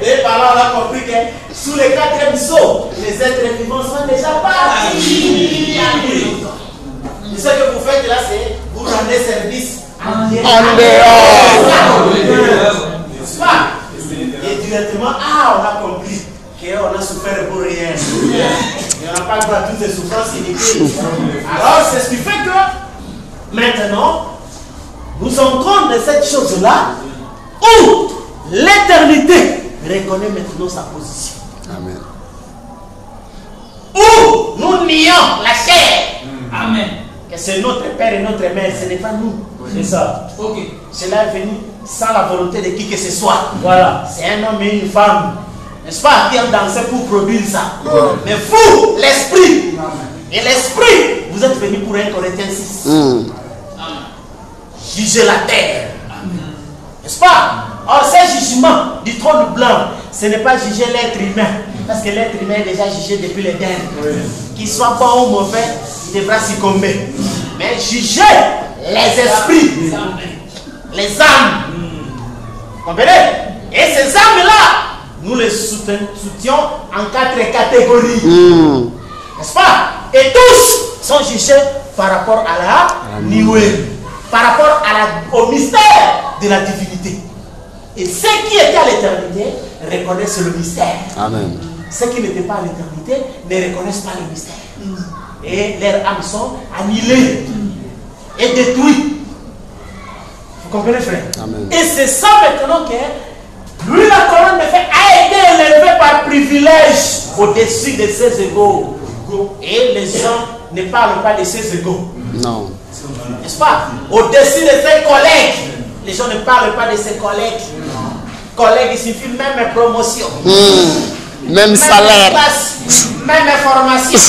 Et par là, on a compris que sous les 4e sceaux, les êtres vivants sont déjà partis. Et ce que vous faites là, c'est vous rendez service en dehors. N'est-ce pas? Et directement, on a compris qu'on a souffert pour rien. Et on n'a pas droit à toutes ces souffrances inutiles. Alors, c'est ce qui fait que maintenant, nous entrons dans cette chose-là où l'éternité reconnaît maintenant sa position. Amen. Où nous nions la chair. Amen. Que c'est notre père et notre mère, ce n'est pas nous. C'est ça. Ok. Cela est venu sans la volonté de qui que ce soit. Voilà. C'est un homme et une femme, n'est-ce pas, qui ont dansé pour produire ça. Mais vous, l'esprit, et l'esprit, vous êtes venus pour 1 Corinthiens 6. Juger la terre. N'est-ce pas? Or, ce jugement du trône blanc, ce n'est pas juger l'être humain. Parce que l'être humain est déjà jugé depuis l'Éden. Qu'il soit bon ou mauvais, il devra succomber. Mais juger les esprits, les âmes. Vous comprenez? Et ces âmes-là, nous les soutions en 4 catégories. N'est-ce pas? Et tous sont jugés par rapport à la niouée, par rapport au mystère de la divinité. Et ceux qui étaient à l'éternité reconnaissent le mystère. Amen. Ceux qui n'étaient pas à l'éternité ne reconnaissent pas le mystère. Et leurs âmes sont annihilées et détruites. Vous comprenez, frère? Amen. Et c'est ça maintenant que lui, la colonne de fer, a été élevée par privilège au-dessus de ses égaux. Et les gens ne parlent pas de ses égaux. Non. N'est-ce pas? Au-dessus de ses collègues. Les gens ne parlent pas de ses collègues. Collègues, il suffit même promotion. Même salaire. Place, même information.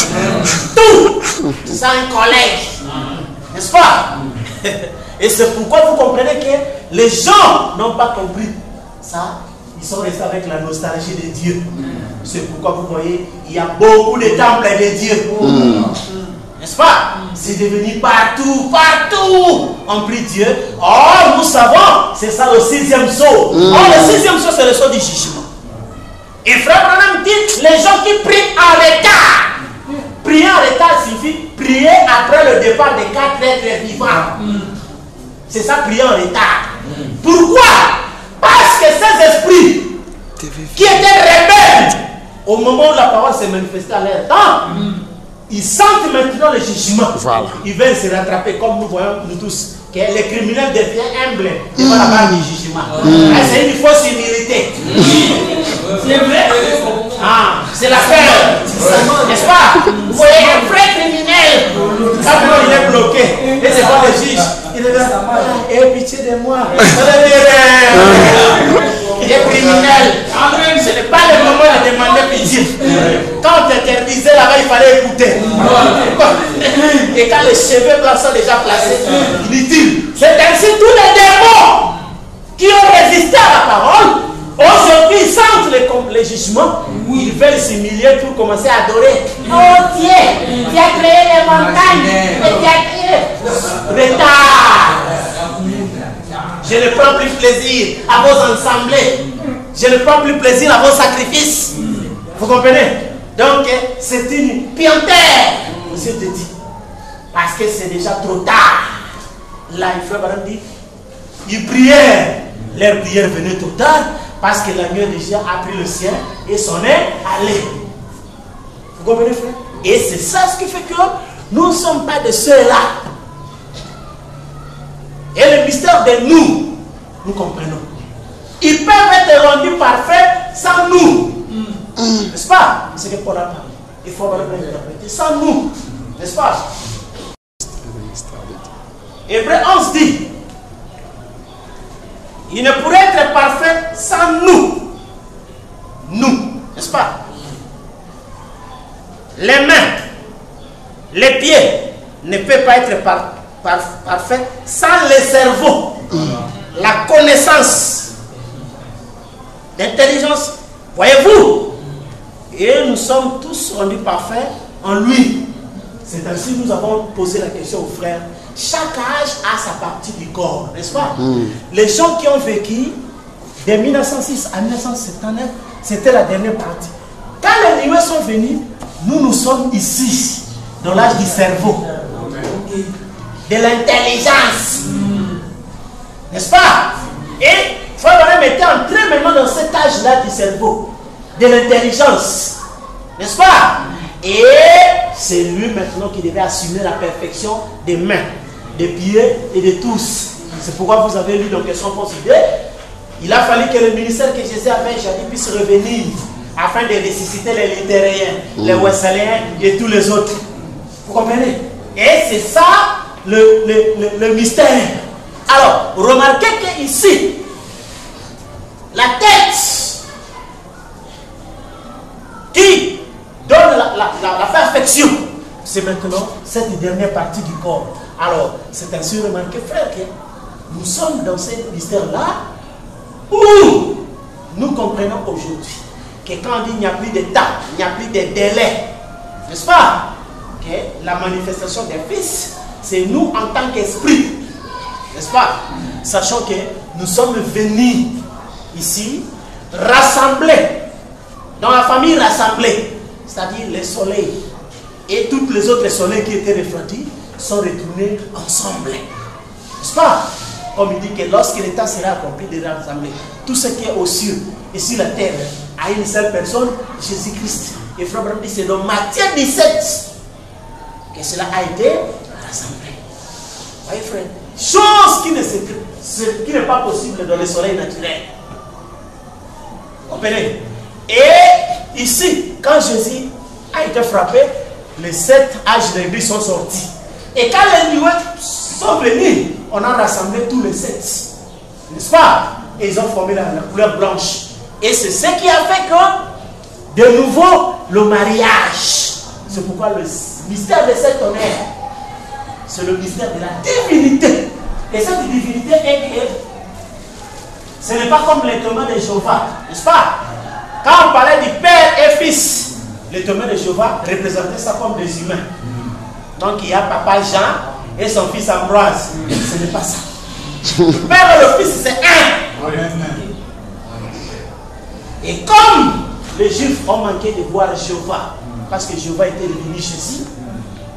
Tout. C'est un collègue. N'est-ce pas? Et c'est pourquoi vous comprenez que les gens n'ont pas compris ça. Ils sont restés avec la nostalgie de Dieu. C'est pourquoi vous voyez, il y a beaucoup de temples de Dieu. N'est-ce pas? C'est devenu partout, partout. On prie Dieu. Oh, nous savons, c'est ça le 6e sceau. Oh, le 6e sceau, c'est le sceau du jugement. Et frère Branham dit, les gens qui prient en retard. Prier en retard signifie prier après le départ des 4 êtres vivants. C'est ça, prier en retard. Pourquoi? Parce que ces esprits qui étaient rebelles au moment où la parole s'est manifestée à leur temps, ils sentent maintenant le jugement. Voilà. Ils veulent se rattraper comme nous voyons, nous tous. Que les criminels deviennent humbles devant la barre du jugement. C'est une fausse humilité. C'est vrai. Ah, c'est la peur. N'est-ce pas? Vous voyez un vrai criminel. Quand il est bloqué, et c'est pas le juge. Il est là. Aie pitié de moi. Il est criminel. Ce n'est pas le moment de demander pitié. Quand on t'interdisait là-bas, il fallait écouter. Et quand les cheveux blancs sont déjà placés, il dit, c'est ainsi tous les démons qui ont résisté à la parole, aujourd'hui ils sentent les jugements, ils veulent s'humilier pour commencer à adorer. Oh Dieu, tu as créé les montagnes, et tu as créé retard. Je ne prends plus plaisir à vos assemblées. Je ne prends plus plaisir à vos sacrifices. Vous comprenez? Donc, c'est une piantaire. Monsieur te dit. Parce que c'est déjà trop tard. Là, il faut dire, ils priaient. Leur prière venait trop tard. Parce que l'agneau déjà a pris le sien et s'en est allé. Vous comprenez, frère? Et c'est ça ce qui fait que nous ne sommes pas de ceux-là. Et le mystère de nous comprenons. Ils peuvent être rendus parfaits sans nous. N'est-ce pas? C'est ce que Paul a parlé. Il faut l'interpréter sans nous. N'est-ce pas? Hébreux 11 dit, il ne pourrait être parfait sans nous. Nous. N'est-ce pas? Les mains, les pieds ne peuvent pas être parfaits sans le cerveau. La connaissance, l'intelligence. Voyez-vous? Et nous sommes tous rendus parfaits en lui. C'est ainsi que nous avons posé la question aux frères. Chaque âge a sa partie du corps, n'est-ce pas? Les gens qui ont vécu de 1906 à 1979, c'était la dernière partie. Quand les nuées sont venues, nous sommes ici, dans l'âge du cerveau, de l'intelligence, n'est-ce pas? Et Frère était entré maintenant dans cet âge-là du cerveau, de l'intelligence, n'est-ce pas? Et c'est lui maintenant qui devait assumer la perfection des mains, des pieds et de tous. C'est pourquoi vous avez lu dans Question Considérée, il a fallu que le ministère que Jésus avait jadis puisse revenir afin de ressusciter les littéraires, les Wesleyiens et tous les autres. Vous comprenez? Et c'est ça le mystère. Alors, remarquez qu'ici, la tête qui donne la perfection, c'est maintenant cette dernière partie du corps. Alors, c'est ainsi remarqué, frère, que nous sommes dans ce mystère-là où nous comprenons aujourd'hui que quand on dit qu'il n'y a plus de temps, il n'y a plus de délai, n'est-ce pas? Que la manifestation des fils, c'est nous en tant qu'esprit, n'est-ce pas? Sachant que nous sommes venus ici, rassemblés, dans la famille rassemblée, c'est-à-dire les soleils et toutes les autres soleils qui étaient refroidis sont retournés ensemble. N'est-ce pas? Comme il dit que lorsque le temps sera accompli de rassembler tout ce qui est aux cieux et sur la terre à une seule personne, Jésus-Christ. Et Frère Branham dit c'est dans Matthieu 17 que cela a été rassemblé. Voyez frère, chose qui n'est pas possible dans le soleil naturel. Comprenez? Et ici, quand Jésus a été frappé, les 7 âges de l'église sont sortis. Et quand les nuées sont venus, on a rassemblé tous les 7. N'est-ce pas? Et ils ont formé la couleur blanche. Et c'est ce qui a fait que, de nouveau, le mariage. C'est pourquoi le mystère de cet honneur, c'est le mystère de la divinité. Et cette divinité est que ce n'est pas comme les témoins de Jéhovah, n'est-ce pas? Quand on parlait du Père et Fils, les témoins de Jéhovah représentaient ça comme des humains. Donc il y a papa Jean et son fils Ambroise. Ce n'est pas ça. Le Père et le Fils, c'est un. Et comme les Juifs ont manqué de voir Jéhovah, parce que Jéhovah était devenu Jésus,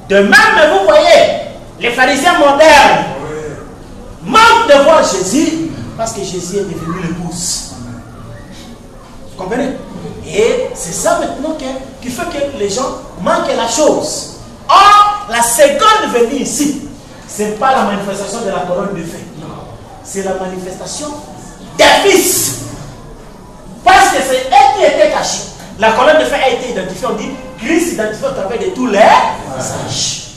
de même, vous voyez, les pharisiens modernes manquent de voir Jésus, parce que Jésus est devenu l'épouse. Vous comprenez? Et c'est ça maintenant qui fait que les gens manquent la chose. Or, la seconde venue ici, ce n'est pas la manifestation de la colonne de feu. C'est la manifestation des fils. Parce que c'est elle qui était cachée. La colonne de feu a été identifiée. On dit Christ identifié au travers de tous les sages.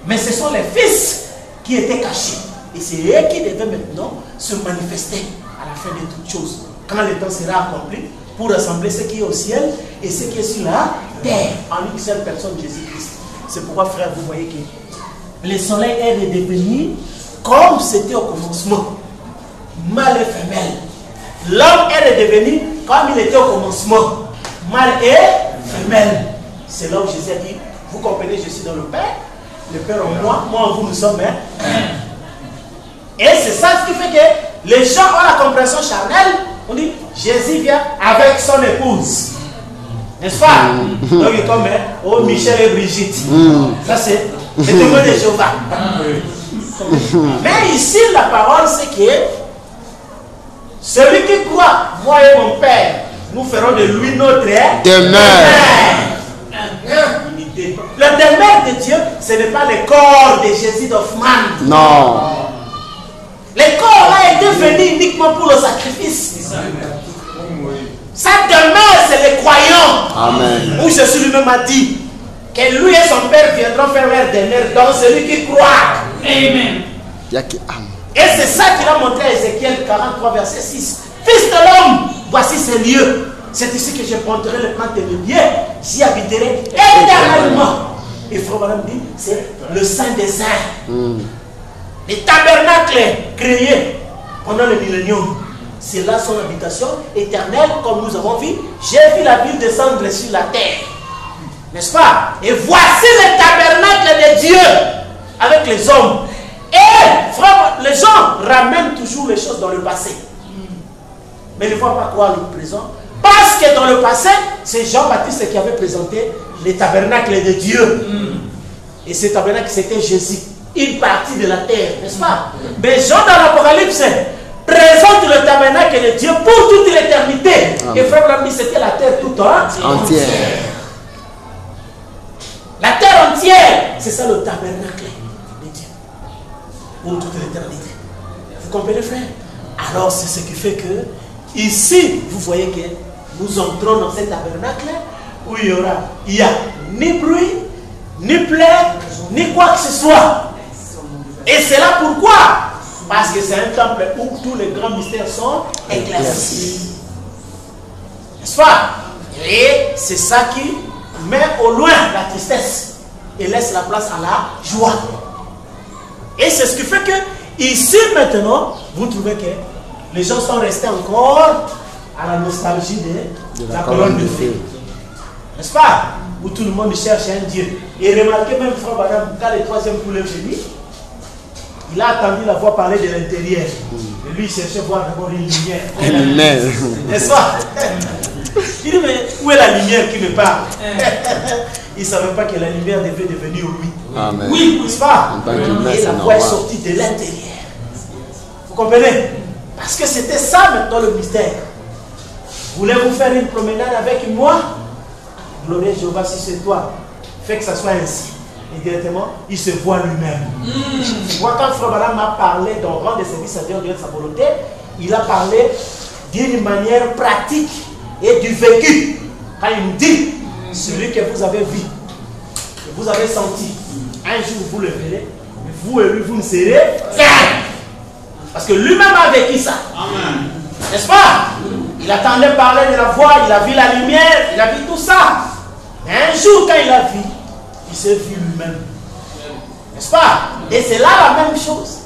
Mais ce sont les fils qui étaient cachés. Et c'est eux qui devaient maintenant se manifester à la fin de toutes choses. Quand le temps sera accompli, pour rassembler ce qui est au ciel et ce qui est sur la terre en une seule personne, Jésus-Christ. C'est pourquoi, frère, vous voyez que le soleil est redevenu comme c'était au commencement, mâle et femelle. L'homme est redevenu comme il était au commencement, mâle et femelle. C'est là où Jésus a dit, vous comprenez, je suis dans le Père, le Père en moi, moi en vous, nous sommes un. Et c'est ça ce qui fait que les gens ont la compréhension charnelle. On dit, Jésus vient avec son épouse. N'est-ce pas? Donc, comme oh, Michel et Brigitte. Ça, c'est le témoin de Jéhovah. Mais ici, la parole, c'est que celui qui croit, moi et mon Père, nous ferons de lui notre demeure. Le demeure de Dieu, ce n'est pas le corps de Jésus d'Hoffmann. Non. Le corps a été venu uniquement pour le sacrifice. Sa demeure, c'est les croyants. Amen. Où Jésus lui-même a dit que lui et son Père viendront faire leur demeure dans celui qui croit. Amen. Et c'est ça qu'il a montré à Ézéchiel 43, verset 6. Fils de l'homme, voici ces lieux. C'est ici que je prendrai le plan de lumière. J'y habiterai éternellement. Et Frère Branham dit, c'est le Saint des Saints. Les tabernacles créés pendant le millénium. C'est là son habitation éternelle, comme nous avons vu. J'ai vu la ville descendre sur la terre. N'est-ce pas? Et voici le tabernacle de Dieu avec les hommes. Et frère, les gens ramènent toujours les choses dans le passé. Mais il ne faut pas croire le présent. Parce que dans le passé, c'est Jean-Baptiste qui avait présenté les tabernacles de Dieu. Et ce tabernacle, c'était Jésus. Une partie de la terre, n'est-ce pas? Mais Jean dans l'Apocalypse présente le tabernacle de Dieu pour toute l'éternité. Et frère Branham dit c'était la terre toute entière. La terre entière, c'est ça le tabernacle de Dieu. Pour toute l'éternité. Vous comprenez, frère? Alors c'est ce qui fait que ici, vous voyez que nous entrons dans cet tabernacle où il y a ni bruit, ni plaie, ni quoi que ce soit. Et c'est là pourquoi? Parce que c'est un temple où tous les grands mystères sont éclaircis. N'est-ce pas? Et c'est ça qui met au loin la tristesse et laisse la place à la joie. Et c'est ce qui fait que ici maintenant, vous trouvez que les gens sont restés encore à la nostalgie de la colonne de feu. N'est-ce pas? Où tout le monde cherche un Dieu. Et remarquez même, frère Branham, quand le troisième poulet génie, il a attendu la voix parler de l'intérieur. Et lui, il cherchait voir d'abord une lumière. N'est-ce pas? Il dit, mais où est la lumière qui me parle? Il ne savait pas que la lumière devait devenir lui. Amen. Oui, n'est-ce pas? Et la voix est sortie de l'intérieur. Vous comprenez? Parce que c'était ça maintenant le mystère. Voulez-vous faire une promenade avec moi? Gloire à Jéhovah, si c'est toi, fais que ça soit ainsi. Et directement, il se voit lui-même. Moi, quand Frère Branham m'a parlé dans rang de service à Dieu de sa volonté, il a parlé d'une manière pratique et du vécu. Quand il nous dit, celui que vous avez vu, que vous avez senti, un jour vous le verrez, mais vous et lui, vous ne serez qu'un. Parce que lui-même a vécu ça. N'est-ce pas? Il attendait parler de la voix, il a vu la lumière, il a vu tout ça. Mais un jour, quand il a vu, il s'est vu lui-même. N'est-ce pas? Et c'est là la même chose.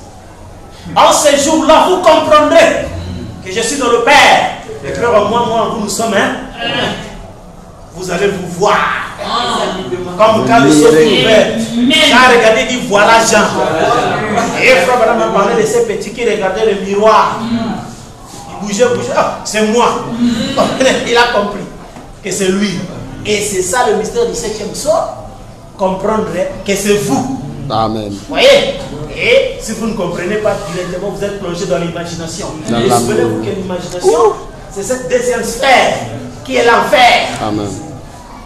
En ce jour-là, vous comprendrez que je suis dans le Père. Et frère, moi, vous, nous sommes un. Vous allez vous voir. Comme quand le soleil est ouvert. Jean a regardé et dit, voilà Jean. Et frère Branham m'a parlé de ces petits qui regardaient le miroir. Il bougeait. Ah, c'est moi. Il a compris que c'est lui. Et c'est ça le mystère du 7e soir. Comprendre que c'est vous. Amen. Vous voyez? Et si vous ne comprenez pas directement, vous êtes plongé dans l'imagination. Et souvenez-vous que l'imagination, c'est cette deuxième sphère qui est l'enfer. Amen.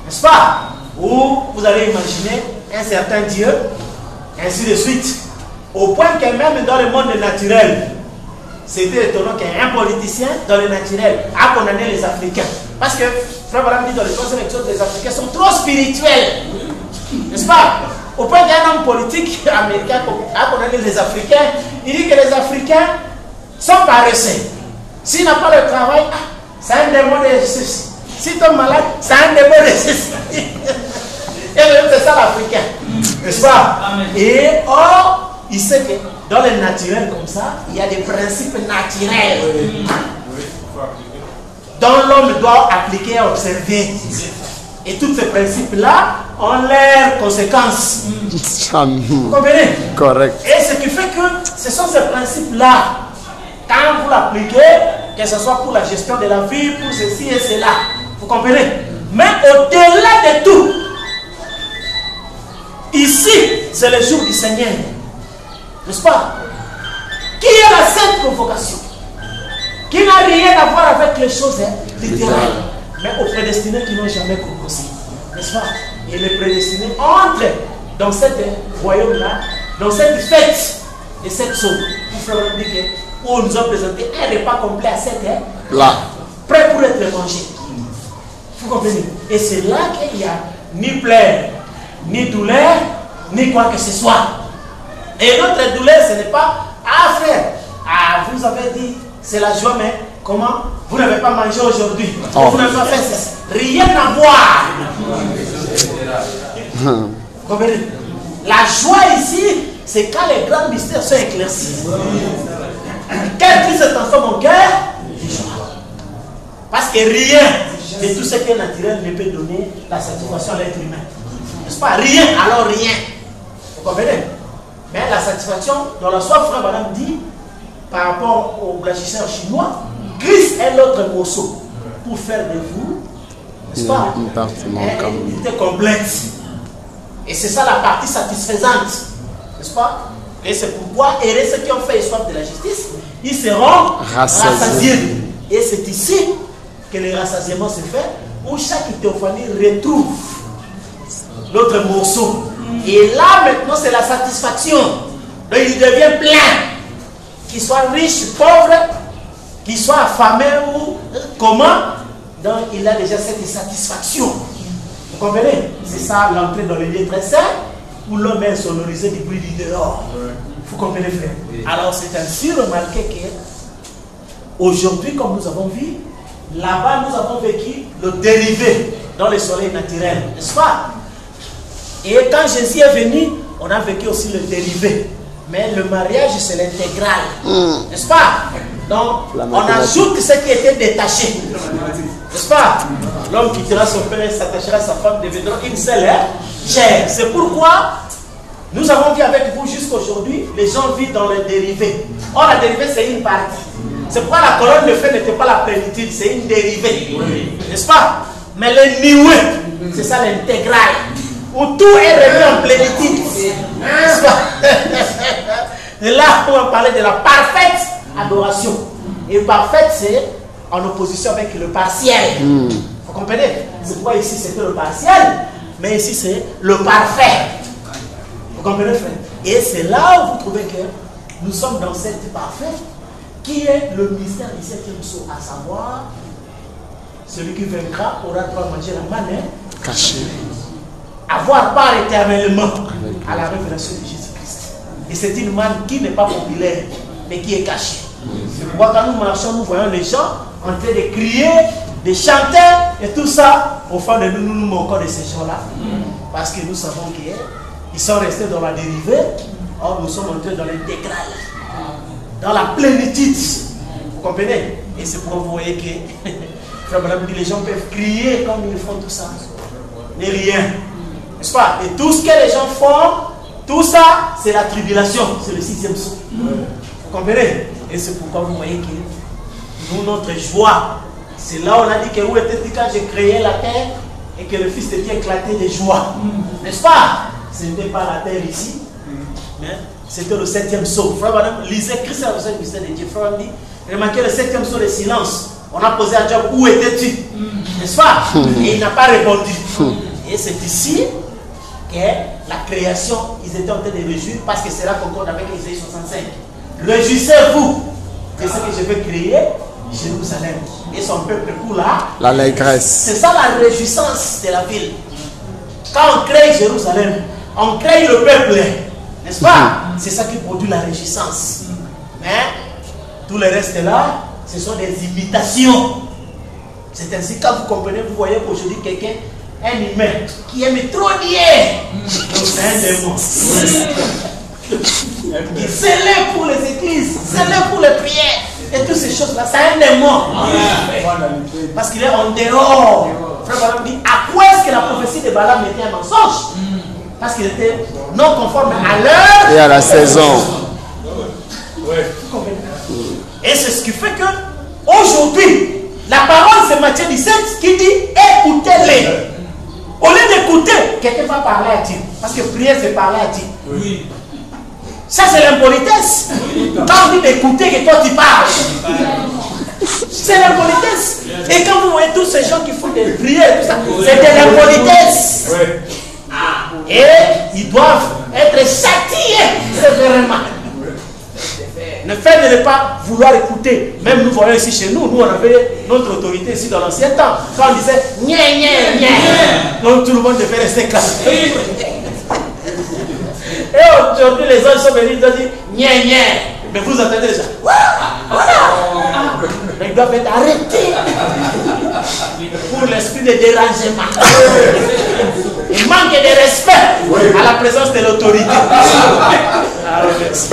N'est-ce pas? Où vous allez imaginer un certain Dieu, ainsi de suite. Au point que même dans le monde naturel, c'était étonnant qu'un politicien dans le naturel a condamné les Africains. Parce que, Frère Branham dit dans les troisième épisode, les Africains sont trop spirituels. N'est-ce pas? Au point qu'un homme politique américain a condamné les Africains, il dit que les Africains sont paresseux. S'il n'a pas le travail, c'est un démon de ceci. Si tu es malade, c'est un démon de ceci. Et c'est ça l'Africain. N'est-ce pas? Et or, il sait que dans le naturel comme ça, il y a des principes naturels dont l'homme doit appliquer et observer. Et tous ces principes-là ont leurs conséquences. Vous comprenez? Correct. Et ce qui fait que ce sont ces principes-là, quand vous l'appliquez, que ce soit pour la gestion de la vie, pour ceci et cela, vous comprenez? Mais au-delà de tout, ici, c'est le jour du Seigneur. N'est-ce pas? Qui est la sainte convocation? Qui n'a rien à voir avec les choses littérales, mais aux prédestinés qui n'ont jamais commencé. N'est-ce pas? Et les prédestinés entrent dans ce royaume-là, dans cette fête et cette sauve. Où nous avons présenté un repas complet à 7 heures, Là. prêt pour être mangé. Vous comprenez? Et c'est là qu'il n'y a ni plaie, ni douleur, ni quoi que ce soit. Et notre douleur, ce n'est pas, frère, vous avez dit, c'est la joie, mais comment? Vous n'avez pas mangé aujourd'hui. Vous n'avez pas fait ça. Rien à voir. Vous comprenez? La joie ici, c'est quand les grands mystères sont éclaircis. Quel Christ est en mon cœur? Parce que rien de tout ce qui est naturel ne peut donner la satisfaction à l'être humain. N'est-ce pas? Rien, alors rien. Vous comprenez? Mais la satisfaction, dans la soif, Frère Branham dit, par rapport aux blanchisseurs chinois, Christ est l'autre morceau pour faire de vous, n'est-ce pas, une unité complète. Et c'est ça la partie satisfaisante, n'est-ce pas? Et c'est pourquoi, et ceux qui ont fait soif de la justice, ils seront rassasiés. Et c'est ici que le rassasiement se fait, où chaque théophanie retrouve l'autre morceau. Et là, maintenant, c'est la satisfaction. Donc, il devient plein. Qu'il soit riche, pauvre, qu'il soit affamé ou comment. Donc, il a déjà cette satisfaction. Vous comprenez? C'est ça l'entrée dans le lieu très saint, où l'homme est sonorisé du bruit du dehors. Vous comprenez, frère? Alors, c'est ainsi remarqué que aujourd'hui, comme nous avons vu, là-bas, nous avons vécu le dérivé dans le soleil naturel, n'est-ce pas? Et quand Jésus est venu, on a vécu aussi le dérivé. Mais le mariage, c'est l'intégral. N'est-ce pas? Donc, on ajoute ce qui était détaché. N'est-ce pas? L'homme quittera son père et s'attachera à sa femme, deviendront une seule chair. C'est pourquoi nous avons vu avec vous jusqu'aujourd'hui, les gens vivent dans le dérivé. Or, la dérivée, c'est une partie. C'est pourquoi la colonne de feu n'était pas la plénitude, c'est une dérivée. N'est-ce pas? Mais le nioué, c'est ça l'intégral. Où tout est remis en plénitude. N'est-ce pas? Et là, on va parler de la parfaite adoration. Et parfaite, c'est en opposition avec le partiel. Vous comprenez? C'est pourquoi ici c'était le partiel, mais ici c'est le parfait. Vous comprenez, frère? Et c'est là où vous trouvez que nous sommes dans cette parfaite qui est le mystère du 7e sceau, à savoir celui qui vaincra aura droit à manger la manne cachée. Avoir part éternellement à la révélation de Jésus-Christ. Et c'est une manne qui n'est pas populaire, mais qui est cachée. C'est pourquoi quand nous marchons, nous voyons les gens en train de crier, de chanter et tout ça. Au fond de nous, nous nous moquons de ces gens-là. Parce que nous savons qu'ils sont restés dans la dérivée. Or, nous sommes entrés dans l'intégral, dans la plénitude. Vous comprenez? Et c'est pour vous voyez que Frère Branham dit les gens peuvent crier comme ils font tout ça. Mais rien. N'est-ce pas? Et tout ce que les gens font, tout ça, c'est la tribulation. C'est le 6e sceau. Vous comprenez? Et c'est pourquoi vous voyez que nous, notre joie, c'est là où on a dit que où était-il quand j'ai créé la terre et que le Fils de Dieu éclatait de joie. N'est-ce pas? Ce n'était pas la terre ici, mais c'était le 7e sceau. Frère Branham lisait Christ à le mystère de Dieu. Frère Branham dit, remarquez le 7e sceau de silence. On a posé à Job, où étais-tu? N'est-ce pas? Et il n'a pas répondu. Et c'est ici que la création, ils étaient en train de réjouir parce que cela concorde avec Isaïe 65. Réjouissez-vous de ce que je vais créer, Jérusalem. Et son peuple pour l'allégresse. C'est ça la réjouissance de la ville. Quand on crée Jérusalem, on crée le peuple. N'est-ce pas? C'est ça qui produit la réjouissance. Mais tout le reste là, ce sont des imitations. C'est ainsi quand vous comprenez, vous voyez qu'aujourd'hui quelqu'un, un humain qui aime trop dire, c'est un démon. Il s'élève pour les églises, s'élève pour les prières et toutes ces choses là, c'est un démon. Parce qu'il est en dehors. Frère Balaam dit, à quoi est-ce que la prophétie de Balaam était un mensonge? Parce qu'il était non conforme à l'heure et à la saison. Et c'est ce qui fait que aujourd'hui, la parole c'est Matthieu 17 qui dit écoutez-les. Au lieu d'écouter, quelqu'un va parler à Dieu. Parce que prière c'est parler à Dieu. Oui. Ça c'est l'impolitesse. Quand on dit d'écouter que toi tu parles. C'est l'impolitesse. Et quand vous voyez tous ces gens qui font des prières, tout ça, c'est de l'impolitesse. Et ils doivent être châtiés sévèrement. Le fait de ne pas vouloir écouter, même nous voyons ici chez nous, nous on avait notre autorité ici dans l'ancien temps. Quand on disait nya nya nya, donc tout le monde devait rester calme. Et aujourd'hui les anges sont venus, ils ont dit nya nya. Mais vous entendez déjà. Mais ils doivent être arrêtés pour l'esprit de dérangement. Il manque de respect à la présence de l'autorité. Ah, merci.